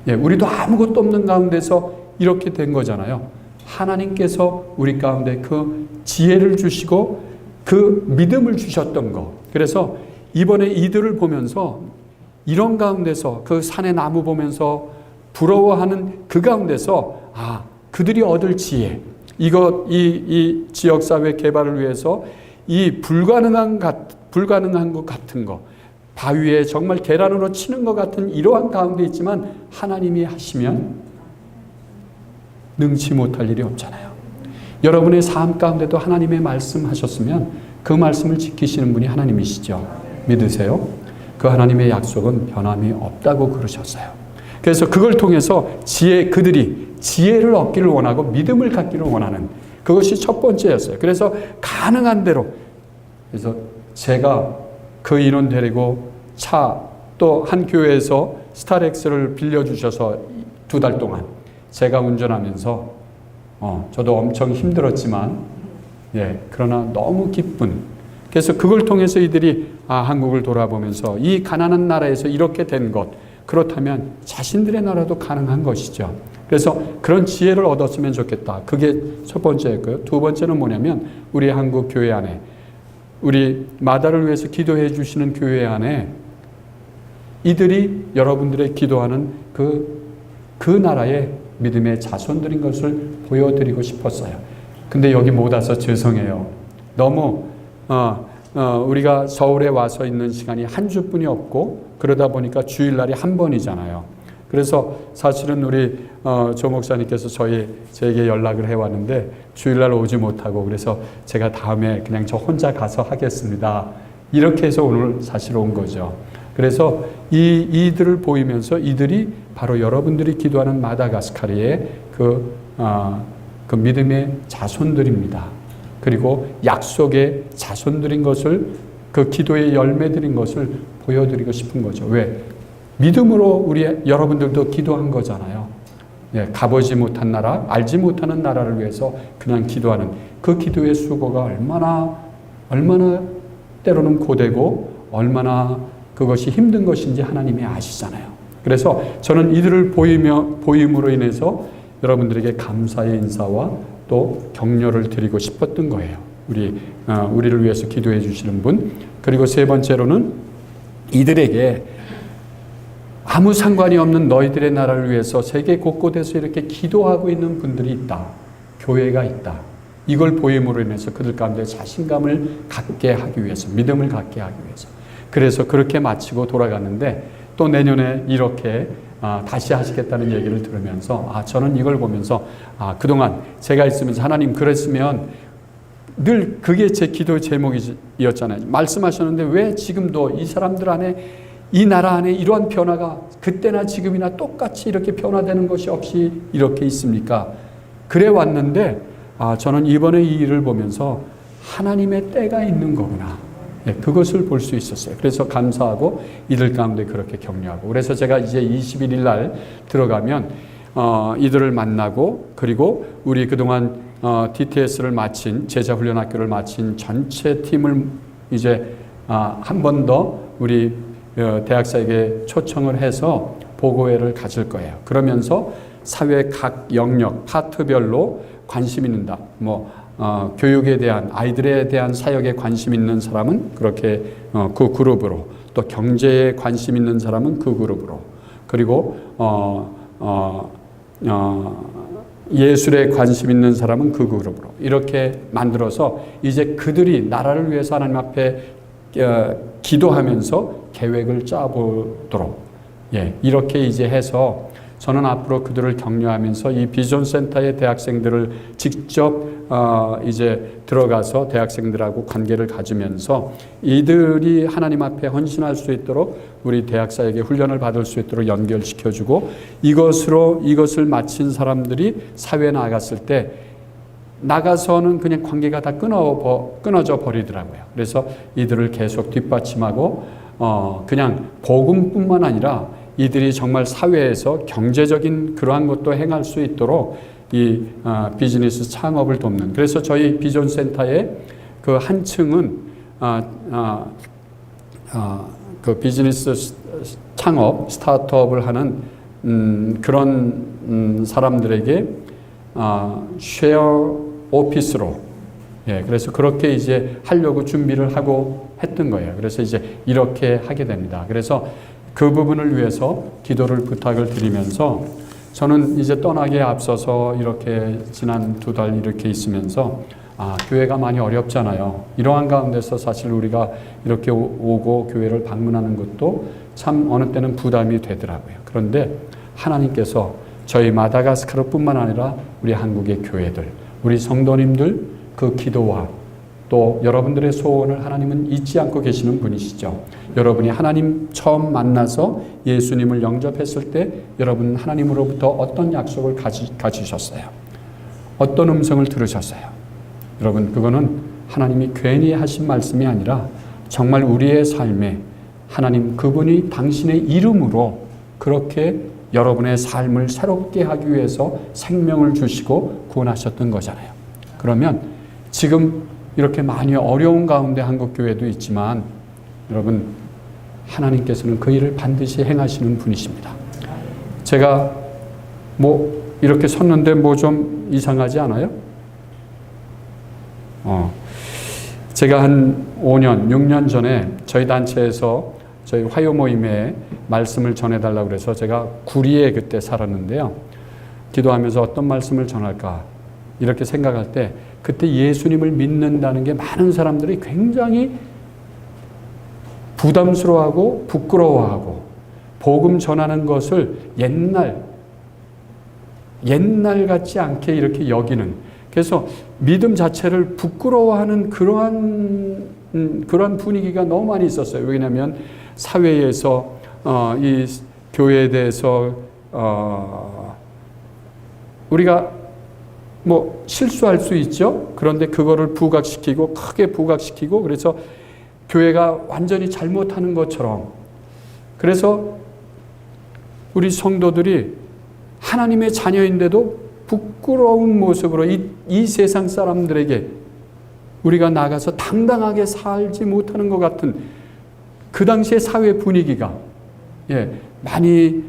예, 우리도 아무것도 없는 가운데서 이렇게 된 거잖아요. 하나님께서 우리 가운데 그 지혜를 주시고 그 믿음을 주셨던 거. 그래서 이번에 이들을 보면서 이런 가운데서 그 산의 나무 보면서 부러워하는 그 가운데서 그들이 얻을 지혜, 이 지역사회 개발을 위해서 이 불가능한 것 같은 거, 바위에 정말 계란으로 치는 것 같은 이러한 가운데 있지만 하나님이 하시면 능치 못할 일이 없잖아요. 여러분의 삶 가운데도 하나님의 말씀하셨으면 그 말씀을 지키시는 분이 하나님이시죠. 믿으세요? 그 하나님의 약속은 변함이 없다고 그러셨어요. 그래서 그걸 통해서 그들이 지혜를 얻기를 원하고 믿음을 갖기를 원하는 그것이 첫 번째였어요. 그래서 가능한 대로 그래서 제가 그 인원 데리고 또 한 교회에서 스타렉스를 빌려주셔서 2달 동안 제가 운전하면서 저도 엄청 힘들었지만 그러나 너무 기쁜, 그래서 그걸 통해서 이들이 한국을 돌아보면서 이 가난한 나라에서 이렇게 된 것, 그렇다면 자신들의 나라도 가능한 것이죠. 그래서 그런 지혜를 얻었으면 좋겠다. 그게 첫 번째였고요. 두 번째는 뭐냐면 우리 한국 교회 안에, 우리 마다를 위해서 기도해 주시는 교회 안에 이들이 여러분들의 기도하는 그 나라의 믿음의 자손들인 것을 보여드리고 싶었어요. 근데 여기 못 와서 죄송해요. 너무 우리가 서울에 와서 있는 시간이 한 주뿐이 없고 그러다 보니까 주일날이 한 번이잖아요. 그래서 사실은 우리 조 목사님께서 저에게 연락을 해왔는데 주일날 오지 못하고, 그래서 제가 다음에 그냥 저 혼자 가서 하겠습니다. 이렇게 해서 오늘 사실 온 거죠. 그래서 이들을 보이면서 이들이 바로 여러분들이 기도하는 마다가스카르의 그 믿음의 자손들입니다. 그리고 약속의 자손들인 것을, 그 기도의 열매들인 것을 보여드리고 싶은 거죠. 왜? 믿음으로 여러분들도 기도한 거잖아요. 가보지 못한 나라, 알지 못하는 나라를 위해서 그냥 기도하는 그 기도의 수고가 얼마나 때로는 고되고 얼마나 그것이 힘든 것인지 하나님이 아시잖아요. 그래서 저는 이들을 보임으로 인해서 여러분들에게 감사의 인사와 또 격려를 드리고 싶었던 거예요. 우리를 위해서 기도해 주시는 분. 그리고 세 번째로는 이들에게 아무 상관이 없는 너희들의 나라를 위해서 세계 곳곳에서 이렇게 기도하고 있는 분들이 있다. 교회가 있다. 이걸 보임으로 인해서 그들 가운데 자신감을 갖게 하기 위해서, 믿음을 갖게 하기 위해서. 그래서 그렇게 마치고 돌아갔는데 또 내년에 이렇게 다시 하시겠다는 얘기를 들으면서 저는 이걸 보면서 그동안 제가 있으면서 하나님 그랬으면, 늘 그게 제 기도 제목이었잖아요. 말씀하셨는데 왜 지금도 이 사람들 안에, 이 나라 안에 이러한 변화가 그때나 지금이나 똑같이 이렇게 변화되는 것이 없이 이렇게 있습니까? 그래 왔는데 저는 이번에 이 일을 보면서 하나님의 때가 있는 거구나. 그것을 볼 수 있었어요. 그래서 감사하고 이들 가운데 그렇게 격려하고, 그래서 제가 이제 21일 날 들어가면 이들을 만나고, 그리고 우리 그동안 DTS를 마친, 제자훈련학교를 마친 전체 팀을 이제 한 번 더 우리 대학사에게 초청을 해서 보고회를 가질 거예요. 그러면서 사회 각 영역, 파트별로 관심 있는 교육에 대한, 아이들에 대한 사역에 관심 있는 사람은 그렇게 그 그룹으로, 또 경제에 관심 있는 사람은 그 그룹으로, 그리고 예술에 관심 있는 사람은 그 그룹으로 이렇게 만들어서 이제 그들이 나라를 위해서 하나님 앞에 기도하면서 계획을 짜보도록, 이렇게 이제 해서 저는 앞으로 그들을 격려하면서 이 비전 센터의 대학생들을 직접 이제 들어가서 대학생들하고 관계를 가지면서 이들이 하나님 앞에 헌신할 수 있도록 우리 대학사에게 훈련을 받을 수 있도록 연결시켜주고, 이것을 마친 사람들이 사회에 나갔을 때 나가서는 그냥 관계가 다 끊어져 버리더라고요. 그래서 이들을 계속 뒷받침하고 그냥 복음뿐만 아니라 이들이 정말 사회에서 경제적인 그러한 것도 행할 수 있도록 이 비즈니스 창업을 돕는, 그래서 저희 비전 센터의 그 한 층은 그 비즈니스 창업, 스타트업을 하는 그런 사람들에게 쉐어 오피스로, 그래서 그렇게 이제 하려고 준비를 하고 했던 거예요. 그래서 이제 이렇게 하게 됩니다. 그래서 그 부분을 위해서 기도를 부탁을 드리면서 저는 이제 떠나기에 앞서서 이렇게 지난 2달 이렇게 있으면서 교회가 많이 어렵잖아요. 이러한 가운데서 사실 우리가 이렇게 오고 교회를 방문하는 것도 참 어느 때는 부담이 되더라고요. 그런데 하나님께서 저희 마다가스카르뿐만 아니라 우리 한국의 교회들, 우리 성도님들 그 기도와 또 여러분들의 소원을 하나님은 잊지 않고 계시는 분이시죠. 여러분이 하나님 처음 만나서 예수님을 영접했을 때 여러분 하나님으로부터 어떤 약속을 가지셨어요? 어떤 음성을 들으셨어요? 여러분 그거는 하나님이 괜히 하신 말씀이 아니라 정말 우리의 삶에 하나님 그분이 당신의 이름으로 그렇게 여러분의 삶을 새롭게 하기 위해서 생명을 주시고 구원하셨던 거잖아요. 그러면 지금 이렇게 많이 어려운 가운데 한국교회도 있지만 여러분 하나님께서는 그 일을 반드시 행하시는 분이십니다. 제가 이렇게 섰는데 좀 이상하지 않아요? 제가 한 5년, 6년 전에 저희 단체에서 저희 화요 모임에 말씀을 전해달라고 그래서 제가 구리에 그때 살았는데요. 기도하면서 어떤 말씀을 전할까 이렇게 생각할 때 그때 예수님을 믿는다는 게 많은 사람들이 굉장히 부담스러워하고 부끄러워하고 복음 전하는 것을 옛날 같지 않게 이렇게 여기는, 그래서 믿음 자체를 부끄러워하는 그러한 분위기가 너무 많이 있었어요. 왜냐하면 사회에서 이 교회에 대해서 우리가 실수할 수 있죠. 그런데 그거를 부각시키고 크게 부각시키고 그래서 교회가 완전히 잘못하는 것처럼, 그래서 우리 성도들이 하나님의 자녀인데도 부끄러운 모습으로 이 세상 사람들에게 우리가 나가서 당당하게 살지 못하는 것 같은 그 당시의 사회 분위기가, 많이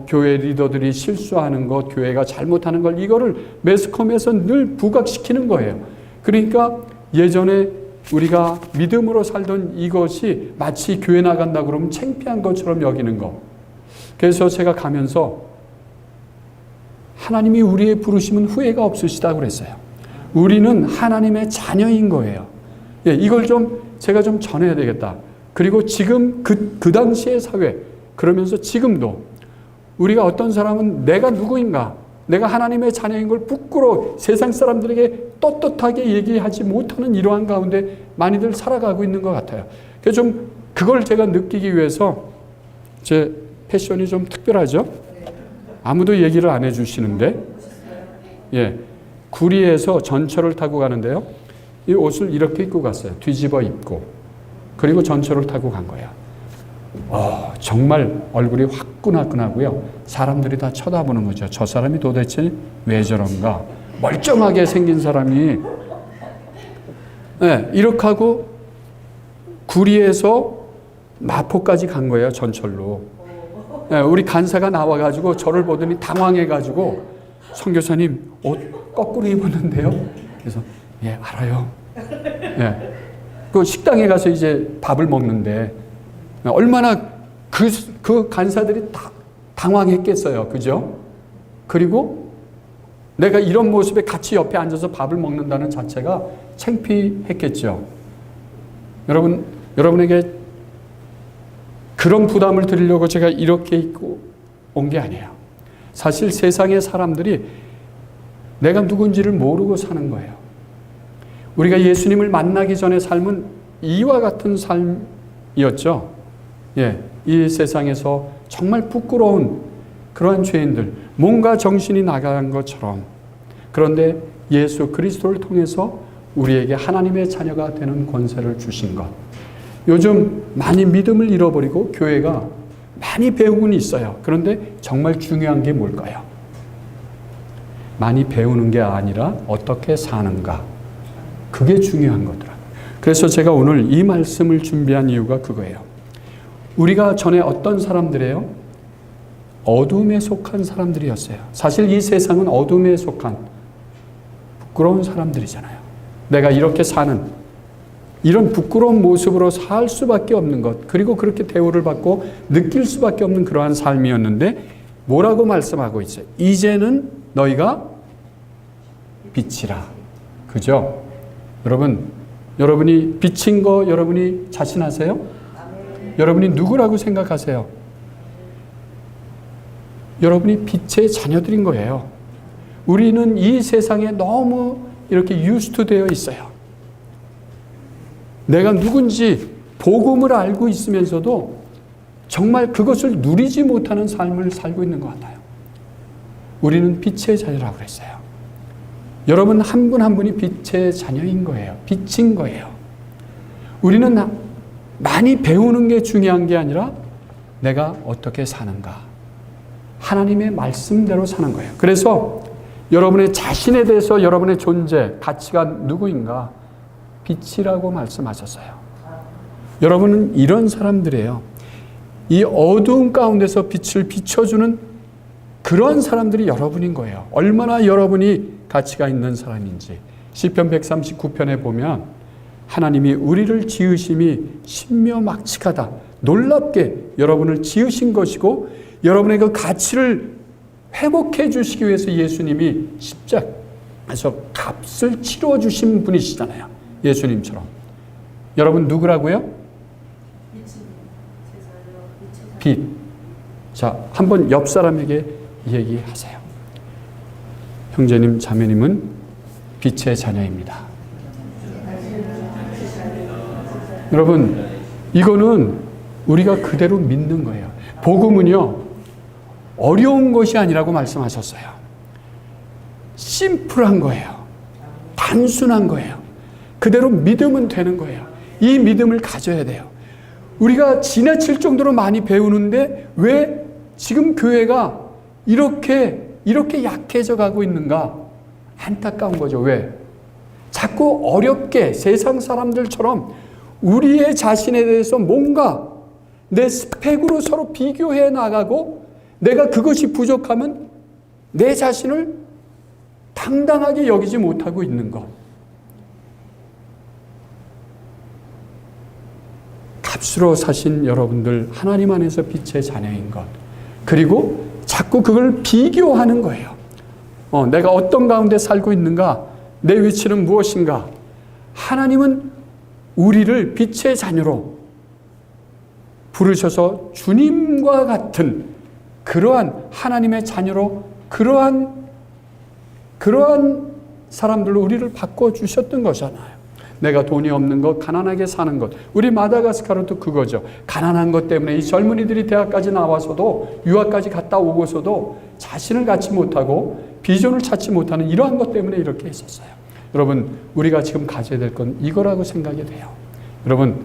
교회 리더들이 실수하는 것, 교회가 잘못하는 걸 이거를 매스컴에서 늘 부각시키는 거예요. 그러니까 예전에 우리가 믿음으로 살던 이것이 마치 교회 나간다 그러면 창피한 것처럼 여기는 거. 그래서 제가 가면서 하나님이 우리의 부르심은 후회가 없으시다고 그랬어요. 우리는 하나님의 자녀인 거예요. 이걸 제가 좀 전해야 되겠다. 그리고 지금 그 당시의 사회, 그러면서 지금도 우리가 어떤 사람은 내가 누구인가, 내가 하나님의 자녀인 걸 부끄러워 세상 사람들에게 떳떳하게 얘기하지 못하는 이러한 가운데 많이들 살아가고 있는 것 같아요. 그래서 그걸 제가 느끼기 위해서 제 패션이 좀 특별하죠? 아무도 얘기를 안 해주시는데, 구리에서 전철을 타고 가는데요. 이 옷을 이렇게 입고 갔어요. 뒤집어 입고. 그리고 전철을 타고 간 거예요. 정말 얼굴이 화끈화끈하고요. 사람들이 다 쳐다보는 거죠. 저 사람이 도대체 왜 저런가? 멀쩡하게 생긴 사람이. 이렇게 하고 구리에서 마포까지 간 거예요. 전철로. 우리 간사가 나와가지고 저를 보더니 당황해가지고 선교사님 옷 거꾸로 입었는데요. 그래서 알아요. 그 식당에 가서 이제 밥을 먹는데 얼마나 그 간사들이 다 당황했겠어요. 그죠? 그리고 내가 이런 모습에 같이 옆에 앉아서 밥을 먹는다는 자체가 창피했겠죠. 여러분에게 그런 부담을 드리려고 제가 이렇게 입고 온 게 아니에요. 사실 세상의 사람들이 내가 누군지를 모르고 사는 거예요. 우리가 예수님을 만나기 전의 삶은 이와 같은 삶이었죠. 이 세상에서 정말 부끄러운 그러한 죄인들, 뭔가 정신이 나간 것처럼. 그런데 예수 그리스도를 통해서 우리에게 하나님의 자녀가 되는 권세를 주신 것. 요즘 많이 믿음을 잃어버리고 교회가 많이 배우고는 있어요. 그런데 정말 중요한 게 뭘까요? 많이 배우는 게 아니라 어떻게 사는가. 그게 중요한 거더라. 그래서 제가 오늘 이 말씀을 준비한 이유가 그거예요. 우리가 전에 어떤 사람들이에요? 어둠에 속한 사람들이었어요. 사실 이 세상은 어둠에 속한 부끄러운 사람들이잖아요. 내가 이렇게 사는 이런 부끄러운 모습으로 살 수밖에 없는 것, 그리고 그렇게 대우를 받고 느낄 수밖에 없는 그러한 삶이었는데 뭐라고 말씀하고 있어요? 이제는 너희가 빛이라. 그죠? 여러분이 빛인 거 여러분이 자신하세요? 여러분이 누구라고 생각하세요? 여러분이 빛의 자녀들인 거예요. 우리는 이 세상에 너무 이렇게 유스트되어 있어요. 내가 누군지 복음을 알고 있으면서도 정말 그것을 누리지 못하는 삶을 살고 있는 것 같아요. 우리는 빛의 자녀라고 그랬어요. 여러분 한 분 한 분이 빛의 자녀인 거예요. 빛인 거예요. 우리는 많이 배우는 게 중요한 게 아니라 내가 어떻게 사는가. 하나님의 말씀대로 사는 거예요. 그래서 여러분의 자신에 대해서 여러분의 존재, 가치가 누구인가? 빛이라고 말씀하셨어요. 여러분은 이런 사람들이에요. 이 어두운 가운데서 빛을 비춰주는 그런 사람들이 여러분인 거예요. 얼마나 여러분이 가치가 있는 사람인지. 시편 139편에 보면 하나님이 우리를 지으심이 신묘막측하다. 놀랍게 여러분을 지으신 것이고 여러분의 그 가치를 회복해 주시기 위해서 예수님이 십자가에서 값을 치러 주신 분이시잖아요. 예수님처럼. 여러분 누구라고요? 빛. 자, 한번 옆 사람에게 얘기하세요. 형제님, 자매님은 빛의 자녀입니다. 여러분, 이거는 우리가 그대로 믿는 거예요. 복음은요, 어려운 것이 아니라고 말씀하셨어요. 심플한 거예요. 단순한 거예요. 그대로 믿으면 되는 거예요. 이 믿음을 가져야 돼요. 우리가 지나칠 정도로 많이 배우는데 왜 지금 교회가 이렇게 약해져 가고 있는가? 안타까운 거죠. 왜? 자꾸 어렵게 세상 사람들처럼 우리의 자신에 대해서 뭔가 내 스펙으로 서로 비교해 나가고 내가 그것이 부족하면 내 자신을 당당하게 여기지 못하고 있는 것. 값으로 사신 여러분들 하나님 안에서 빛의 자녀인 것. 그리고 자꾸 그걸 비교하는 거예요. 내가 어떤 가운데 살고 있는가? 내 위치는 무엇인가? 하나님은 우리를 빛의 자녀로 부르셔서 주님과 같은 그러한 하나님의 자녀로 그러한 사람들로 우리를 바꿔주셨던 거잖아요. 내가 돈이 없는 것, 가난하게 사는 것. 우리 마다가스카르도 그거죠. 가난한 것 때문에 이 젊은이들이 대학까지 나와서도 유학까지 갔다 오고서도 자신을 갖지 못하고 비전을 찾지 못하는 이러한 것 때문에 이렇게 있었어요. 여러분, 우리가 지금 가져야 될 건 이거라고 생각이 돼요. 여러분,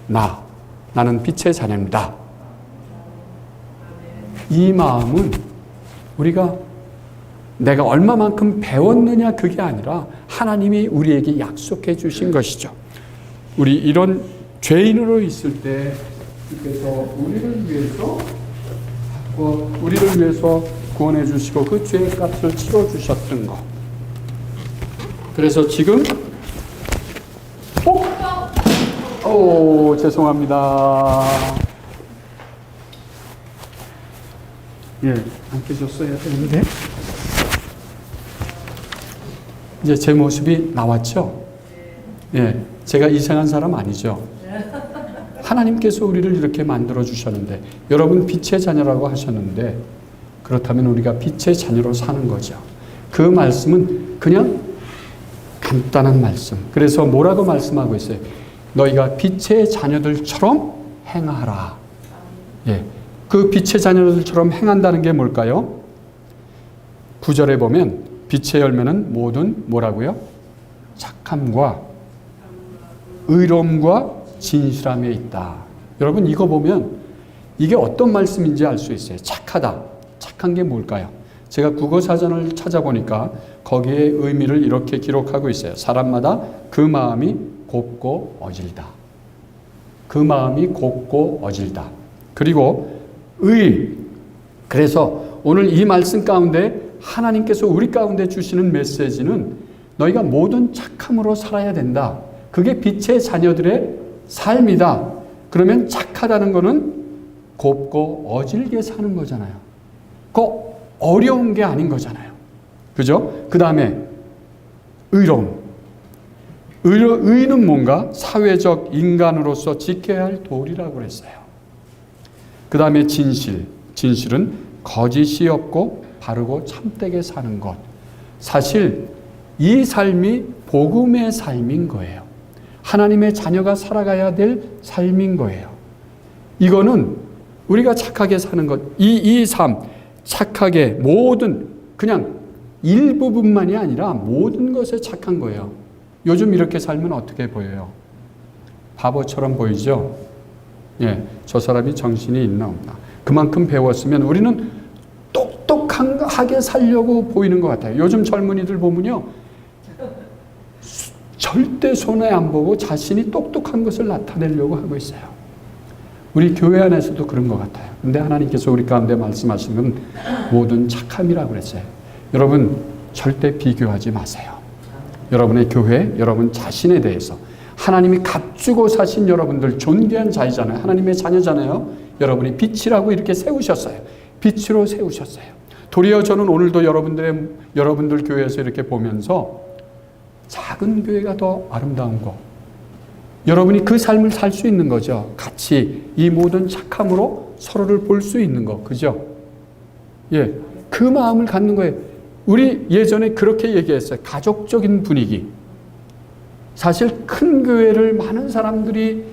나는 빛의 자녀입니다. 이 마음은 우리가 내가 얼마만큼 배웠느냐 그게 아니라 하나님이 우리에게 약속해 주신 것이죠. 우리 이런 죄인으로 있을 때 주께서 우리를 위해서 구원해 주시고 그 죄의 값을 치러 주셨던 것. 그래서 지금 죄송합니다. 안 껴줬어야 되는데. 이제 제 모습이 나왔죠? 제가 이상한 사람 아니죠? 하나님께서 우리를 이렇게 만들어 주셨는데, 여러분 빛의 자녀라고 하셨는데, 그렇다면 우리가 빛의 자녀로 사는 거죠. 그 말씀은 그냥 간단한 말씀. 그래서 뭐라고 말씀하고 있어요? 너희가 빛의 자녀들처럼 행하라. 그 빛의 자녀들처럼 행한다는 게 뭘까요? 9절에 보면 빛의 열매는 모든 뭐라고요? 착함과 의로움과 진실함에 있다. 여러분 이거 보면 이게 어떤 말씀인지 알 수 있어요. 착하다. 착한 게 뭘까요? 제가 국어사전을 찾아보니까 거기에 의미를 이렇게 기록하고 있어요. 사람마다 그 마음이 곱고 어질다. 그 마음이 곱고 어질다. 그리고 그래서 오늘 이 말씀 가운데 하나님께서 우리 가운데 주시는 메시지는 너희가 모든 착함으로 살아야 된다. 그게 빛의 자녀들의 삶이다. 그러면 착하다는 거는 곱고 어질게 사는 거잖아요. 그 어려운 게 아닌 거잖아요. 그죠? 그 다음에 의로움. 의는 뭔가? 사회적 인간으로서 지켜야 할 도리라고 그랬어요. 그 다음에 진실. 진실은 거짓이 없고 바르고 참되게 사는 것. 사실 이 삶이 복음의 삶인 거예요. 하나님의 자녀가 살아가야 될 삶인 거예요. 이거는 우리가 착하게 사는 것. 이 삶, 착하게 모든 그냥 일부분만이 아니라 모든 것에 착한 거예요. 요즘 이렇게 살면 어떻게 보여요? 바보처럼 보이죠? 예, 저 사람이 정신이 있나 없나. 그만큼 배웠으면 우리는 똑똑하게 살려고 보이는 것 같아요. 요즘 젊은이들 보면요, 절대 손해 안 보고 자신이 똑똑한 것을 나타내려고 하고 있어요. 우리 교회 안에서도 그런 것 같아요. 근데 하나님께서 우리 가운데 말씀하신 건 모든 착함이라고 그랬어요. 여러분, 절대 비교하지 마세요. 여러분의 교회, 여러분 자신에 대해서 하나님이 값주고 사신 여러분들 존귀한 자이잖아요. 하나님의 자녀잖아요. 여러분이 빛이라고 이렇게 세우셨어요. 빛으로 세우셨어요. 도리어 저는 오늘도 여러분들 교회에서 이렇게 보면서 작은 교회가 더 아름다운 거, 여러분이 그 삶을 살 수 있는 거죠. 같이 이 모든 착함으로 서로를 볼 수 있는 거, 그죠? 예, 그 마음을 갖는 거예요. 우리 예전에 그렇게 얘기했어요. 가족적인 분위기. 사실 큰 교회를 많은 사람들이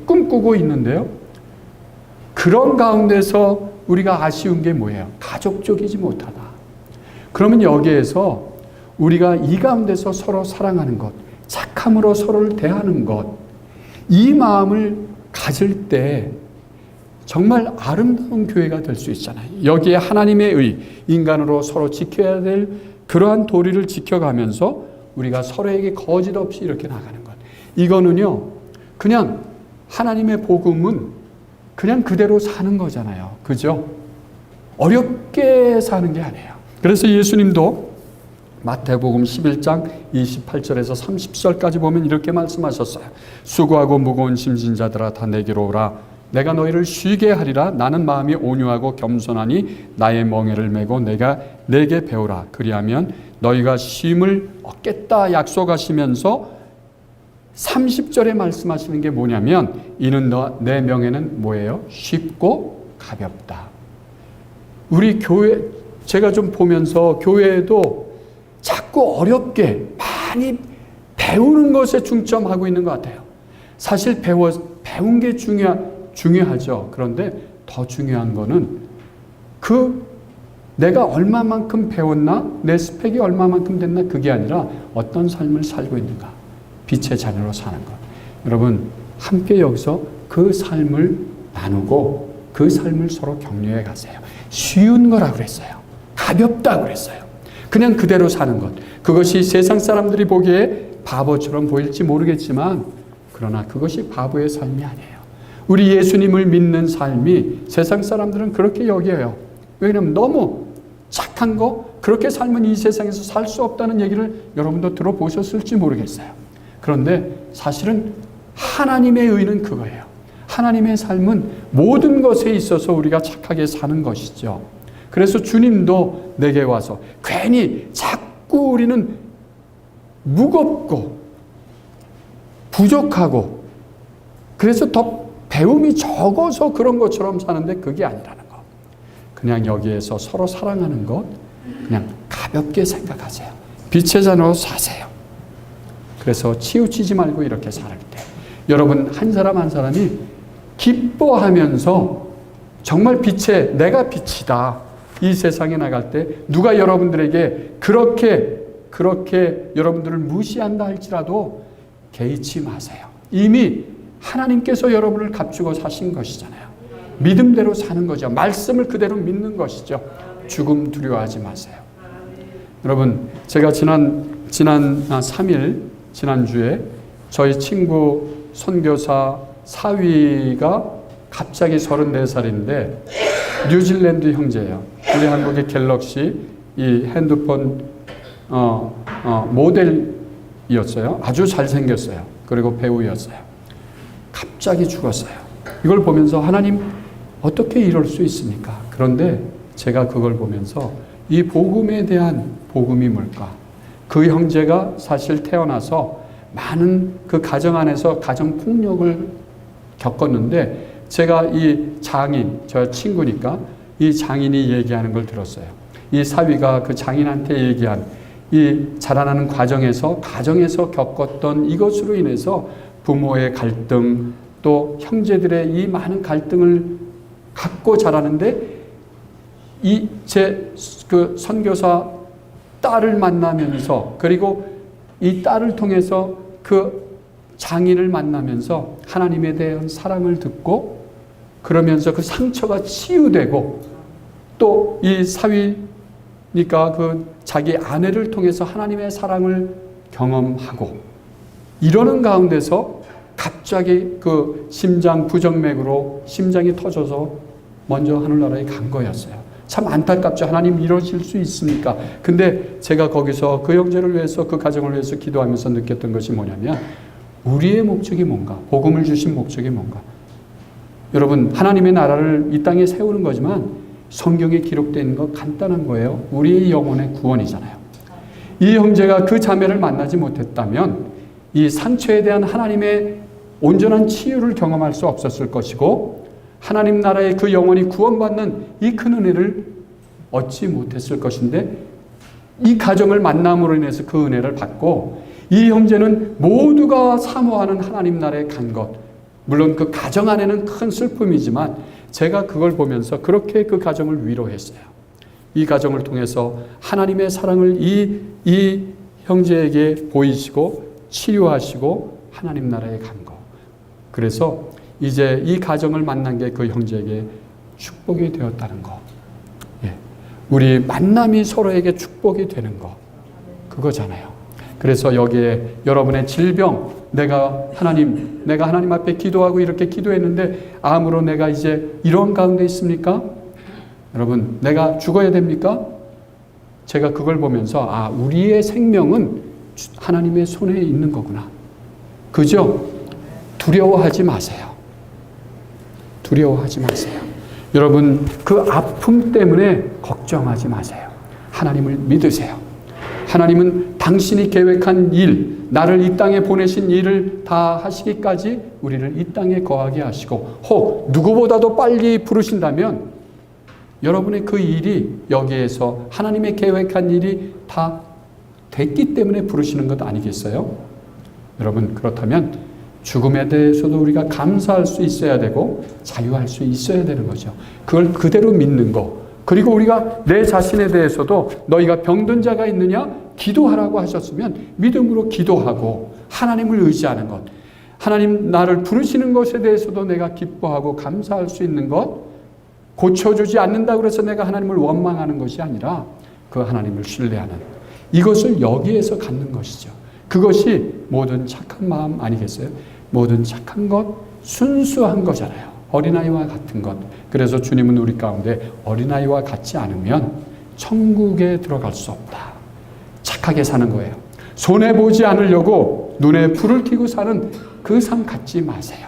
꿈꾸고 있는데요. 그런 가운데서 우리가 아쉬운 게 뭐예요? 가족적이지 못하다. 그러면 여기에서 우리가 이 가운데서 서로 사랑하는 것, 착함으로 서로를 대하는 것, 이 마음을 가질 때 정말 아름다운 교회가 될 수 있잖아요. 여기에 하나님의 의, 인간으로 서로 지켜야 될 그러한 도리를 지켜가면서 우리가 서로에게 거짓 없이 이렇게 나가는 것. 이거는요, 그냥 하나님의 복음은 그냥 그대로 사는 거잖아요. 그죠? 어렵게 사는 게 아니에요. 그래서 예수님도 마태복음 11장 28절에서 30절까지 보면 이렇게 말씀하셨어요. 수고하고 무거운 짐진 자들아 다 내게로 오라. 내가 너희를 쉬게 하리라. 나는 마음이 온유하고 겸손하니 나의 멍에를 메고 내게 배우라. 그리하면 너희가 쉼을 얻겠다 약속하시면서 30절에 말씀하시는 게 뭐냐면 이는 내 명예는 뭐예요? 쉽고 가볍다. 우리 교회 제가 좀 보면서 교회에도 자꾸 어렵게 많이 배우는 것에 중점하고 있는 것 같아요. 사실 배운 게 중요하죠. 그런데 더 중요한 거는 내가 얼마만큼 배웠나, 내 스펙이 얼마만큼 됐나, 그게 아니라 어떤 삶을 살고 있는가, 빛의 자녀로 사는 것. 여러분, 함께 여기서 그 삶을 나누고 그 삶을 서로 격려해 가세요. 쉬운 거라고 그랬어요. 가볍다고 그랬어요. 그냥 그대로 사는 것. 그것이 세상 사람들이 보기에 바보처럼 보일지 모르겠지만 그러나 그것이 바보의 삶이 아니에요. 우리 예수님을 믿는 삶이 세상 사람들은 그렇게 여겨요. 왜냐하면 너무 착한 거, 그렇게 살면 이 세상에서 살 수 없다는 얘기를 여러분도 들어보셨을지 모르겠어요. 그런데 사실은 하나님의 의는 그거예요. 하나님의 삶은 모든 것에 있어서 우리가 착하게 사는 것이죠. 그래서 주님도 내게 와서 괜히 자꾸 우리는 무겁고 부족하고 그래서 더 배움이 적어서 그런 것처럼 사는데 그게 아니라는 것. 그냥 여기에서 서로 사랑하는 것, 그냥 가볍게 생각하세요. 빛의 자녀로 사세요. 그래서 치우치지 말고 이렇게 살 때 여러분 한 사람 한 사람이 기뻐하면서 정말 내가 빛이다. 이 세상에 나갈 때 누가 여러분들에게 그렇게 여러분들을 무시한다 할지라도 개의치 마세요. 이미 하나님께서 여러분을 값주고 사신 것이잖아요. 믿음대로 사는 거죠. 말씀을 그대로 믿는 것이죠. 죽음 두려워하지 마세요. 여러분, 제가 지난 3일 지난주에 저희 친구 선교사 사위가 갑자기 34살인데 뉴질랜드 형제예요. 우리 한국의 갤럭시 이 핸드폰 모델이었어요. 아주 잘생겼어요. 그리고 배우였어요. 갑자기 죽었어요. 이걸 보면서 하나님 어떻게 이럴 수 있습니까? 그런데 제가 그걸 보면서 이 복음에 대한 복음이 뭘까? 그 형제가 사실 태어나서 많은 그 가정 안에서 가정 폭력을 겪었는데 제가 이 장인, 저 친구니까 이 장인이 얘기하는 걸 들었어요. 이 사위가 그 장인한테 얘기한 이 자라나는 과정에서 가정에서 겪었던 이것으로 인해서 부모의 갈등 또 형제들의 이 많은 갈등을 갖고 자라는데 그 선교사 딸을 만나면서, 그리고 이 딸을 통해서 그 장인을 만나면서 하나님에 대한 사랑을 듣고, 그러면서 그 상처가 치유되고, 또 이 사위니까 그 자기 아내를 통해서 하나님의 사랑을 경험하고, 이러는 가운데서 갑자기 그 심장 부정맥으로 심장이 터져서 먼저 하늘나라에 간 거였어요. 참 안타깝죠. 하나님 이러실 수 있습니까? 근데 제가 거기서 그 형제를 위해서, 그 가정을 위해서 기도하면서 느꼈던 것이 뭐냐면, 우리의 목적이 뭔가, 복음을 주신 목적이 뭔가. 여러분, 하나님의 나라를 이 땅에 세우는 거지만 성경에 기록된 거 간단한 거예요. 우리의 영혼의 구원이잖아요. 이 형제가 그 자매를 만나지 못했다면 이 상처에 대한 하나님의 온전한 치유를 경험할 수 없었을 것이고, 하나님 나라의 그 영혼이 구원받는 이 큰 은혜를 얻지 못했을 것인데, 이 가정을 만남으로 인해서 그 은혜를 받고, 이 형제는 모두가 사모하는 하나님 나라에 간 것, 물론 그 가정 안에는 큰 슬픔이지만 제가 그걸 보면서 그렇게 그 가정을 위로했어요. 이 가정을 통해서 하나님의 사랑을 이 형제에게 보이시고 치유하시고 하나님 나라에 간 것. 그래서 이제 이 가정을 만난 게 그 형제에게 축복이 되었다는 거. 예. 우리 만남이 서로에게 축복이 되는 거. 그거잖아요. 그래서 여기에 여러분의 질병, 내가 하나님 앞에 기도하고 이렇게 기도했는데 암으로 내가 이제 이런 가운데 있습니까? 여러분, 내가 죽어야 됩니까? 제가 그걸 보면서 우리의 생명은 하나님의 손에 있는 거구나. 그죠? 두려워하지 마세요. 두려워하지 마세요. 여러분, 그 아픔 때문에 걱정하지 마세요. 하나님을 믿으세요. 하나님은 당신이 계획한 일, 나를 이 땅에 보내신 일을 다 하시기까지 우리를 이 땅에 거하게 하시고, 혹 누구보다도 빨리 부르신다면 여러분의 그 일이 여기에서 하나님의 계획한 일이 다 됐기 때문에 부르시는 것 아니겠어요? 여러분, 그렇다면 죽음에 대해서도 우리가 감사할 수 있어야 되고 자유할 수 있어야 되는 거죠. 그걸 그대로 믿는 거. 그리고 우리가 내 자신에 대해서도 너희가 병든 자가 있느냐? 기도하라고 하셨으면 믿음으로 기도하고 하나님을 의지하는 것. 하나님 나를 부르시는 것에 대해서도 내가 기뻐하고 감사할 수 있는 것. 고쳐주지 않는다고 해서 내가 하나님을 원망하는 것이 아니라 그 하나님을 신뢰하는 이것을 여기에서 갖는 것이죠. 그것이 모든 착한 마음 아니겠어요? 모든 착한 것, 순수한 거잖아요. 어린아이와 같은 것. 그래서 주님은 우리 가운데 어린아이와 같지 않으면 천국에 들어갈 수 없다. 착하게 사는 거예요. 손해보지 않으려고 눈에 불을 켜고 사는 그 삶 갖지 마세요.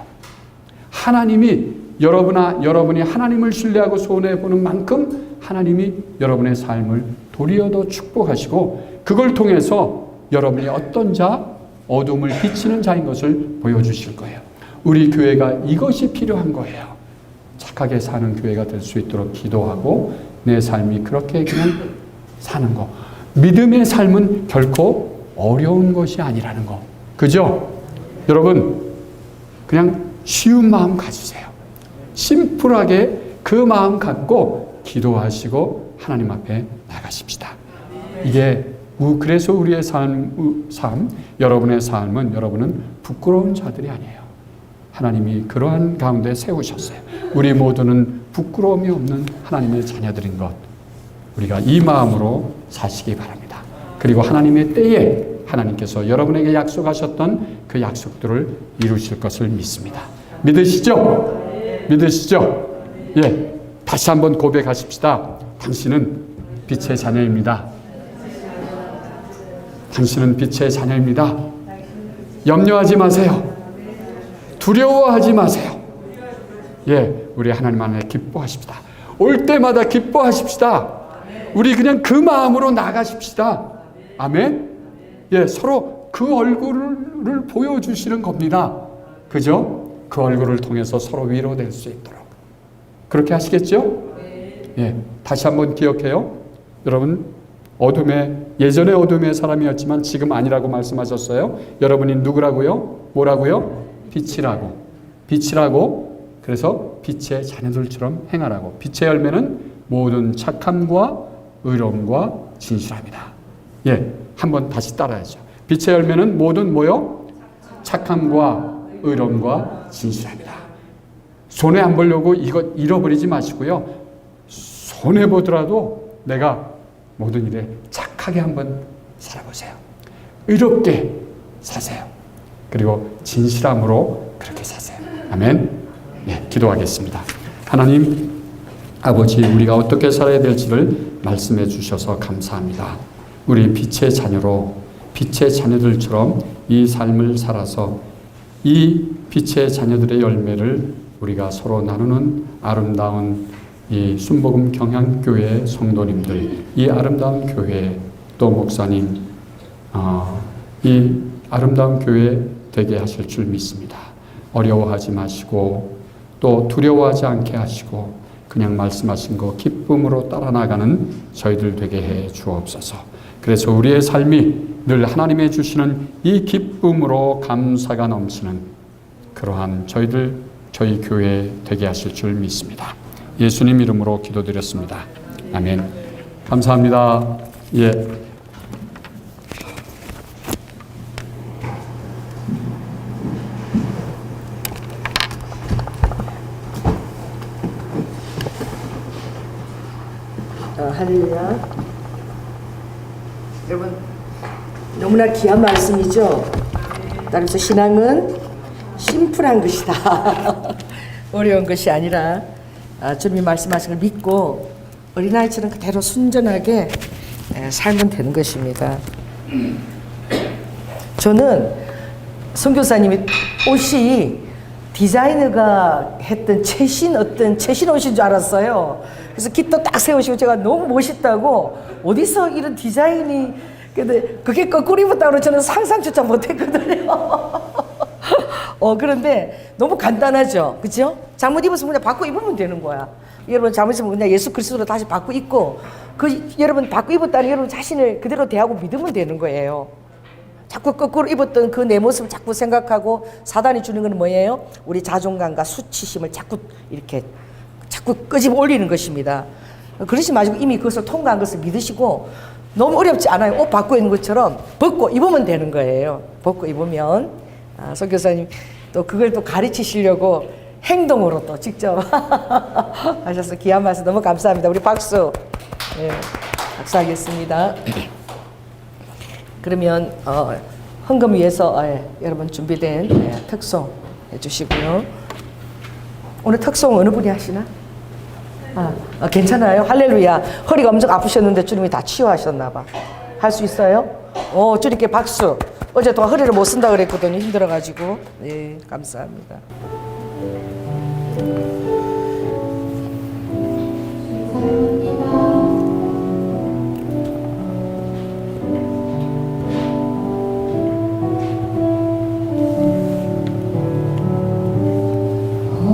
하나님이 여러분이 하나님을 신뢰하고 손해보는 만큼 하나님이 여러분의 삶을 도리어 더 축복하시고, 그걸 통해서 여러분이 어떤 자, 어둠을 비치는 자인 것을 보여주실 거예요. 우리 교회가 이것이 필요한 거예요. 착하게 사는 교회가 될 수 있도록 기도하고 내 삶이 그렇게 그냥 사는 거. 믿음의 삶은 결코 어려운 것이 아니라는 거. 그죠? 여러분, 그냥 쉬운 마음 가지세요. 심플하게 그 마음 갖고 기도하시고 하나님 앞에 나가십시다. 이게 그래서 우리의 삶, 여러분의 삶은, 여러분은 부끄러운 자들이 아니에요. 하나님이 그러한 가운데 세우셨어요. 우리 모두는 부끄러움이 없는 하나님의 자녀들인 것, 우리가 이 마음으로 사시기 바랍니다. 그리고 하나님의 때에 하나님께서 여러분에게 약속하셨던 그 약속들을 이루실 것을 믿습니다. 믿으시죠? 믿으시죠? 예, 다시 한번 고백하십시다. 당신은 빛의 자녀입니다. 당신은 빛의 자녀입니다. 염려하지 마세요. 두려워하지 마세요. 예, 우리 하나님 안에 기뻐하십시다. 올 때마다 기뻐하십시다. 우리 그냥 그 마음으로 나가십시다. 아멘? 예, 서로 그 얼굴을 보여주시는 겁니다. 그죠? 그 얼굴을 통해서 서로 위로될 수 있도록. 그렇게 하시겠죠? 예, 다시 한번 기억해요. 여러분, 예전에 어둠의 사람이었지만 지금 아니라고 말씀하셨어요. 여러분이 누구라고요? 뭐라고요? 빛이라고. 그래서 빛의 자녀들처럼 행하라고. 빛의 열매는 모든 착함과 의로움과 진실함이다. 예, 한번 다시 따라야죠. 빛의 열매는 모든 뭐요? 착함과 의로움과 진실함이다. 손해 안 보려고 이것 잃어버리지 마시고요. 손해 보더라도 내가 모든 일에 착하게 한번 살아보세요. 의롭게 사세요. 그리고 진실함으로 그렇게 사세요. 아멘. 네, 기도하겠습니다. 하나님 아버지, 우리가 어떻게 살아야 될지를 말씀해 주셔서 감사합니다. 우리 빛의 자녀로 빛의 자녀들처럼 이 삶을 살아서 이 빛의 자녀들의 열매를 우리가 서로 나누는 아름다운 이 순복음 경향교회 성도님들, 이 아름다운 교회 또 목사님, 이 아름다운 교회 되게 하실 줄 믿습니다. 어려워하지 마시고 또 두려워하지 않게 하시고 그냥 말씀하신 거 기쁨으로 따라 나가는 저희들 되게 해 주옵소서. 그래서 우리의 삶이 늘 하나님의 주시는 이 기쁨으로 감사가 넘치는 그러한 저희 교회 되게 하실 줄 믿습니다. 예수님 이름으로 기도드렸습니다. 아멘. 감사합니다. 예. 할렐루야. 여러분, 너무나 귀한 말씀이죠. 따라서 신앙은 심플한 것이다. 어려운 것이 아니라 주님이 말씀하신 걸 믿고 어린아이처럼 그대로 순전하게 살면 되는 것입니다. 저는 선교사님이 옷이 디자이너가 했던 최신 옷인 줄 알았어요. 그래서 깃도 딱 세우시고 제가 너무 멋있다고 어디서 이런 디자인이, 근데 그게 거꾸로 입었다고 저는 상상조차 못했거든요. 그런데 너무 간단하죠, 그죠? 잘못 입었으면 그냥 바꿔 입으면 되는 거야. 여러분 잘못 입으면 그냥 예수 그리스도로 다시 바꿔 입고 여러분 바꿔 입었다는 여러분 자신을 그대로 대하고 믿으면 되는 거예요. 자꾸 거꾸로 입었던 그 내 모습을 자꾸 생각하고 사단이 주는 건 뭐예요? 우리 자존감과 수치심을 자꾸 끄집어 올리는 것입니다. 그러지 마시고 이미 그것을 통과한 것을 믿으시고 너무 어렵지 않아요. 옷 바꿔 입는 것처럼 벗고 입으면 되는 거예요. 벗고 입으면. 선교사님 또 그걸 또 가르치시려고 행동으로 또 직접 하셔서 귀한 말씀 너무 감사합니다. 우리 박수. 네, 박수하겠습니다. 그러면 헌금 위해서 여러분 준비된 특송 해주시고요. 오늘 특송 어느 분이 하시나? 괜찮아요? 할렐루야. 허리가 엄청 아프셨는데 주님이 다 치유하셨나 봐. 할 수 있어요? 주님께 박수. 어제 동안 허리를 못 쓴다 그랬거든요. 힘들어가지고. 네, 감사합니다.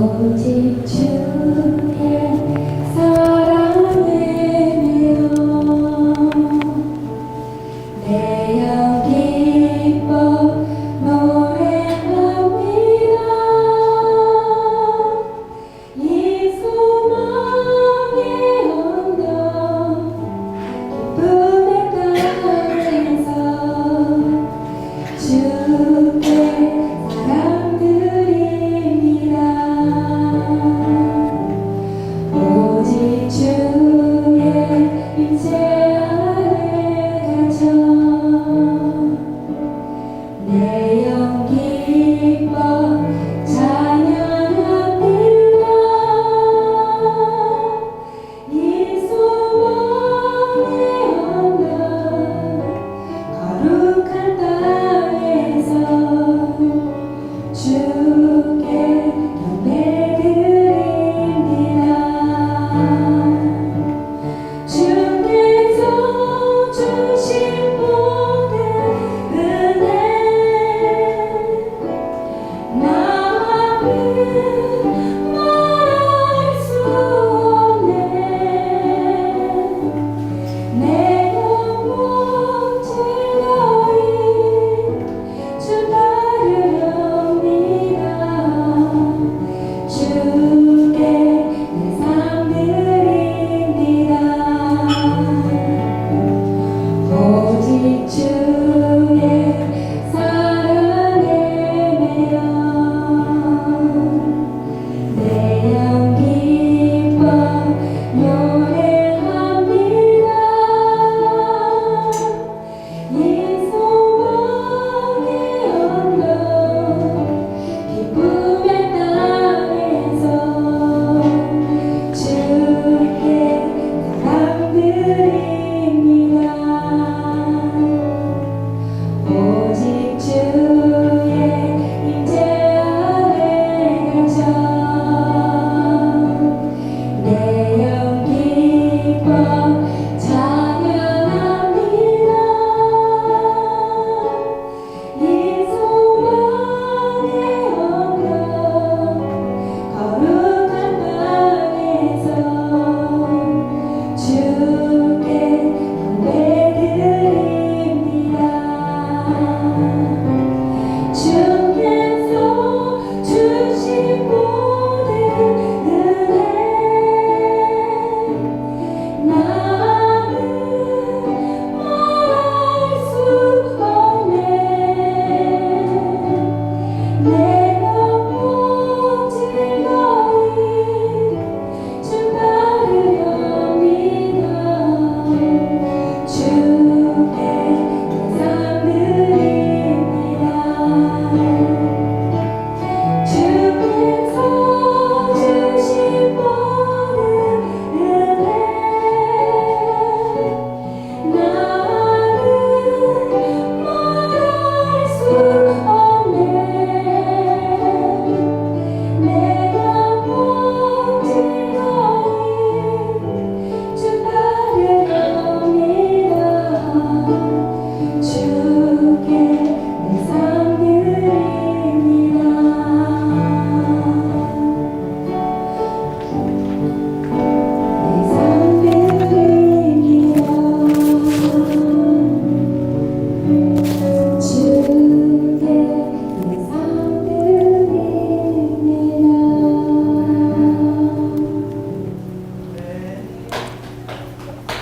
오직 주의 사랑을 믿어 내 영 기뻐 노래합니다. 이 소망의 언덕 기쁨의 땅에서 주께 사랑드립니다. 오직 주의 임재 아래 갇혀 내 영 기뻐 찬양합니다. 이 소망의 언덕 거룩한 땅에서 주께 경배드립니다. 주께서 주신 모든 은혜 나는 말할 수 없네. 내 영혼 즐거이 주 따르렵니다.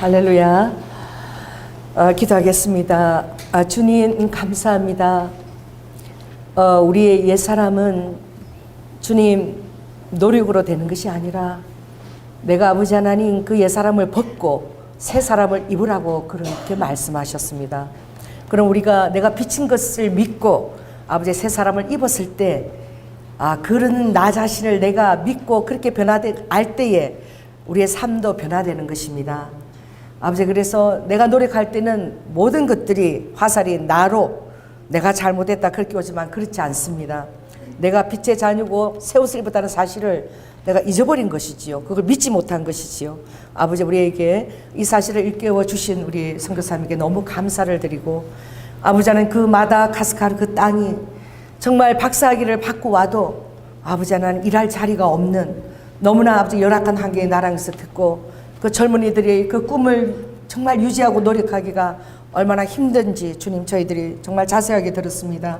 할렐루야. 기도하겠습니다. 주님 감사합니다. 우리의 옛사람은 주님 노력으로 되는 것이 아니라 내가 아버지 하나님 그 옛사람을 벗고 새 사람을 입으라고 그렇게 말씀하셨습니다. 그럼 우리가 내가 비친 것을 믿고 아버지 새 사람을 입었을 때 그런 나 자신을 내가 믿고 그렇게 변화할 때에 우리의 삶도 변화되는 것입니다. 아버지 그래서 내가 노력할 때는 모든 것들이 화살이 나로 내가 잘못했다 그렇게 오지만 그렇지 않습니다. 내가 빛의 자녀고 새 옷을 입었다는 사실을 내가 잊어버린 것이지요. 그걸 믿지 못한 것이지요. 아버지 우리에게 이 사실을 일깨워 주신 우리 선교사님께 너무 감사를 드리고 아버지 하나님 그 마다가스카르 그 땅이 정말 박사학위를 받고 와도 아버지 하나님 일할 자리가 없는 너무나 아버지 열악한 환경의 나라에서 듣고 그 젊은이들이 그 꿈을 정말 유지하고 노력하기가 얼마나 힘든지 주님 저희들이 정말 자세하게 들었습니다.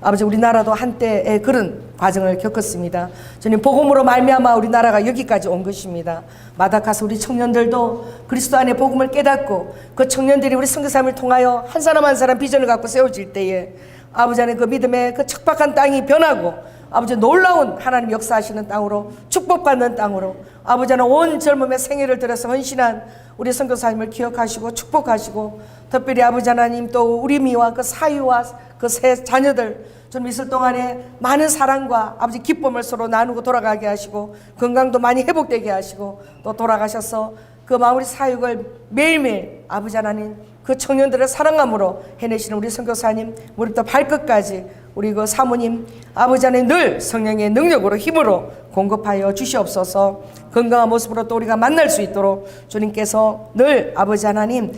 아버지 우리나라도 한때의 그런 과정을 겪었습니다. 주님 복음으로 말미암아 우리나라가 여기까지 온 것입니다. 마다가스 우리 청년들도 그리스도 안에 복음을 깨닫고 그 청년들이 우리 선교사님을 통하여 한 사람 한 사람 비전을 갖고 세워질 때에 아버지 안에 그 믿음의 그 척박한 땅이 변하고 아버지 놀라운 하나님 역사하시는 땅으로 축복받는 땅으로 아버지 하나님 온 젊음의 생애를 들여서 헌신한 우리 선교사님을 기억하시고 축복하시고 특별히 아버지 하나님 또 우리 미와 그 사위와 그 세 자녀들 좀 있을 동안에 많은 사랑과 아버지 기쁨을 서로 나누고 돌아가게 하시고 건강도 많이 회복되게 하시고 또 돌아가셔서 그 마무리 사역을 매일매일 아버지 하나님 그 청년들을 사랑함으로 해내시는 우리 선교사님 무릎부터 발끝까지 우리 그 사모님 아버지 하나님 늘 성령의 능력으로 힘으로 공급하여 주시옵소서. 건강한 모습으로 또 우리가 만날 수 있도록 주님께서 늘 아버지 하나님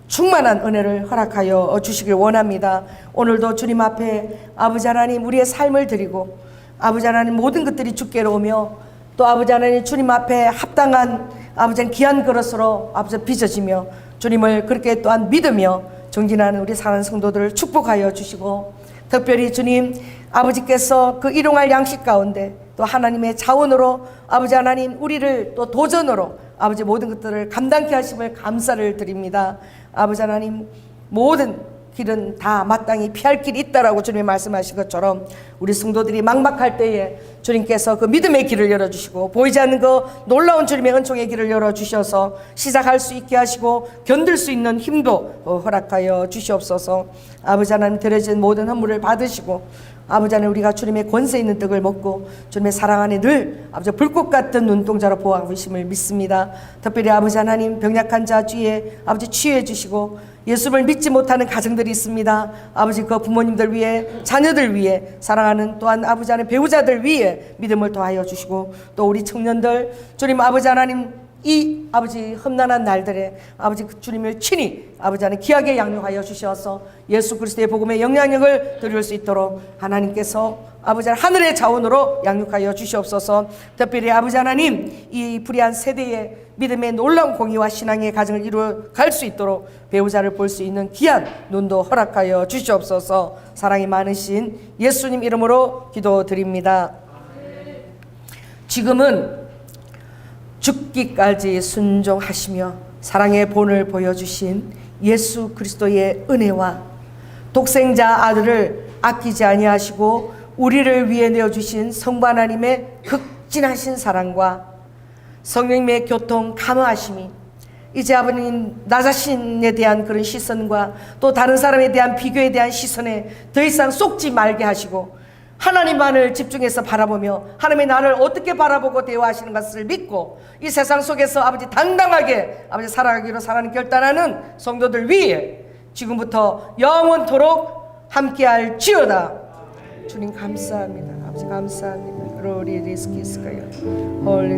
충만한 은혜를 허락하여 주시길 원합니다. 오늘도 주님 앞에 아버지 하나님 우리의 삶을 드리고 아버지 하나님 모든 것들이 주께로 오며 또 아버지 하나님 주님 앞에 합당한 아버지 하나님 귀한 그릇으로 아버지 빚어지며 주님을 그렇게 또한 믿으며 정진하는 우리 사랑하는 성도들을 축복하여 주시고 특별히 주님 아버지께서 그 일용할 양식 가운데 또 하나님의 자원으로 아버지 하나님 우리를 또 도전으로 아버지 모든 것들을 감당케 하심을 감사를 드립니다. 아버지 하나님 모든 길은 다 마땅히 피할 길이 있다라고 주님이 말씀하신 것처럼 우리 성도들이 막막할 때에 주님께서 그 믿음의 길을 열어주시고 보이지 않는 그 놀라운 주님의 은총의 길을 열어주셔서 시작할 수 있게 하시고 견딜 수 있는 힘도 허락하여 주시옵소서. 아버지 하나님 드려진 모든 헌물을 받으시고 아버지 하나님 우리가 주님의 권세 있는 떡을 먹고 주님의 사랑 안에 늘 아버지 불꽃 같은 눈동자로 보호하고 계심을 믿습니다. 특별히 아버지 하나님 병약한 자 주위에 아버지 치유해 주시고 예수를 믿지 못하는 가정들이 있습니다. 아버지 그 부모님들 위해 자녀들 위해 사랑하는 또한 아버지 하나님 배우자들 위해 믿음을 더하여 주시고 또 우리 청년들 주님 아버지 하나님 이 아버지 험난한 날들에 아버지 주님을 친히 아버지 하나님 귀하게 양육하여 주셔서 예수 그리스도의 복음의 영향력을 드릴 수 있도록 하나님께서 아버지 하늘의 자원으로 양육하여 주시옵소서. 특별히 아버지 하나님 이 불의한 세대에 믿음의 놀라운 공의와 신앙의 가정을 이루어 갈 수 있도록 배우자를 볼 수 있는 귀한 눈도 허락하여 주시옵소서. 사랑이 많으신 예수님 이름으로 기도드립니다. 지금은 죽기까지 순종하시며 사랑의 본을 보여주신 예수 그리스도의 은혜와 독생자 아들을 아끼지 아니하시고 우리를 위해 내어주신 성부 하나님의 극진하신 사랑과 성령님의 교통 감화하심이 이제 아버님 나 자신에 대한 그런 시선과 또 다른 사람에 대한 비교에 대한 시선에 더 이상 쏟지 말게 하시고 하나님만을 집중해서 바라보며 하나님의 나를 어떻게 바라보고 대화하시는 것을 믿고 이 세상 속에서 아버지 당당하게 아버지 살아가기로 사랑하는 결단하는 성도들 위해 지금부터 영원토록 함께할 지어다. 주님 감사합니다. 아버지 감사합니다. 로리 리스키스가요. 홀리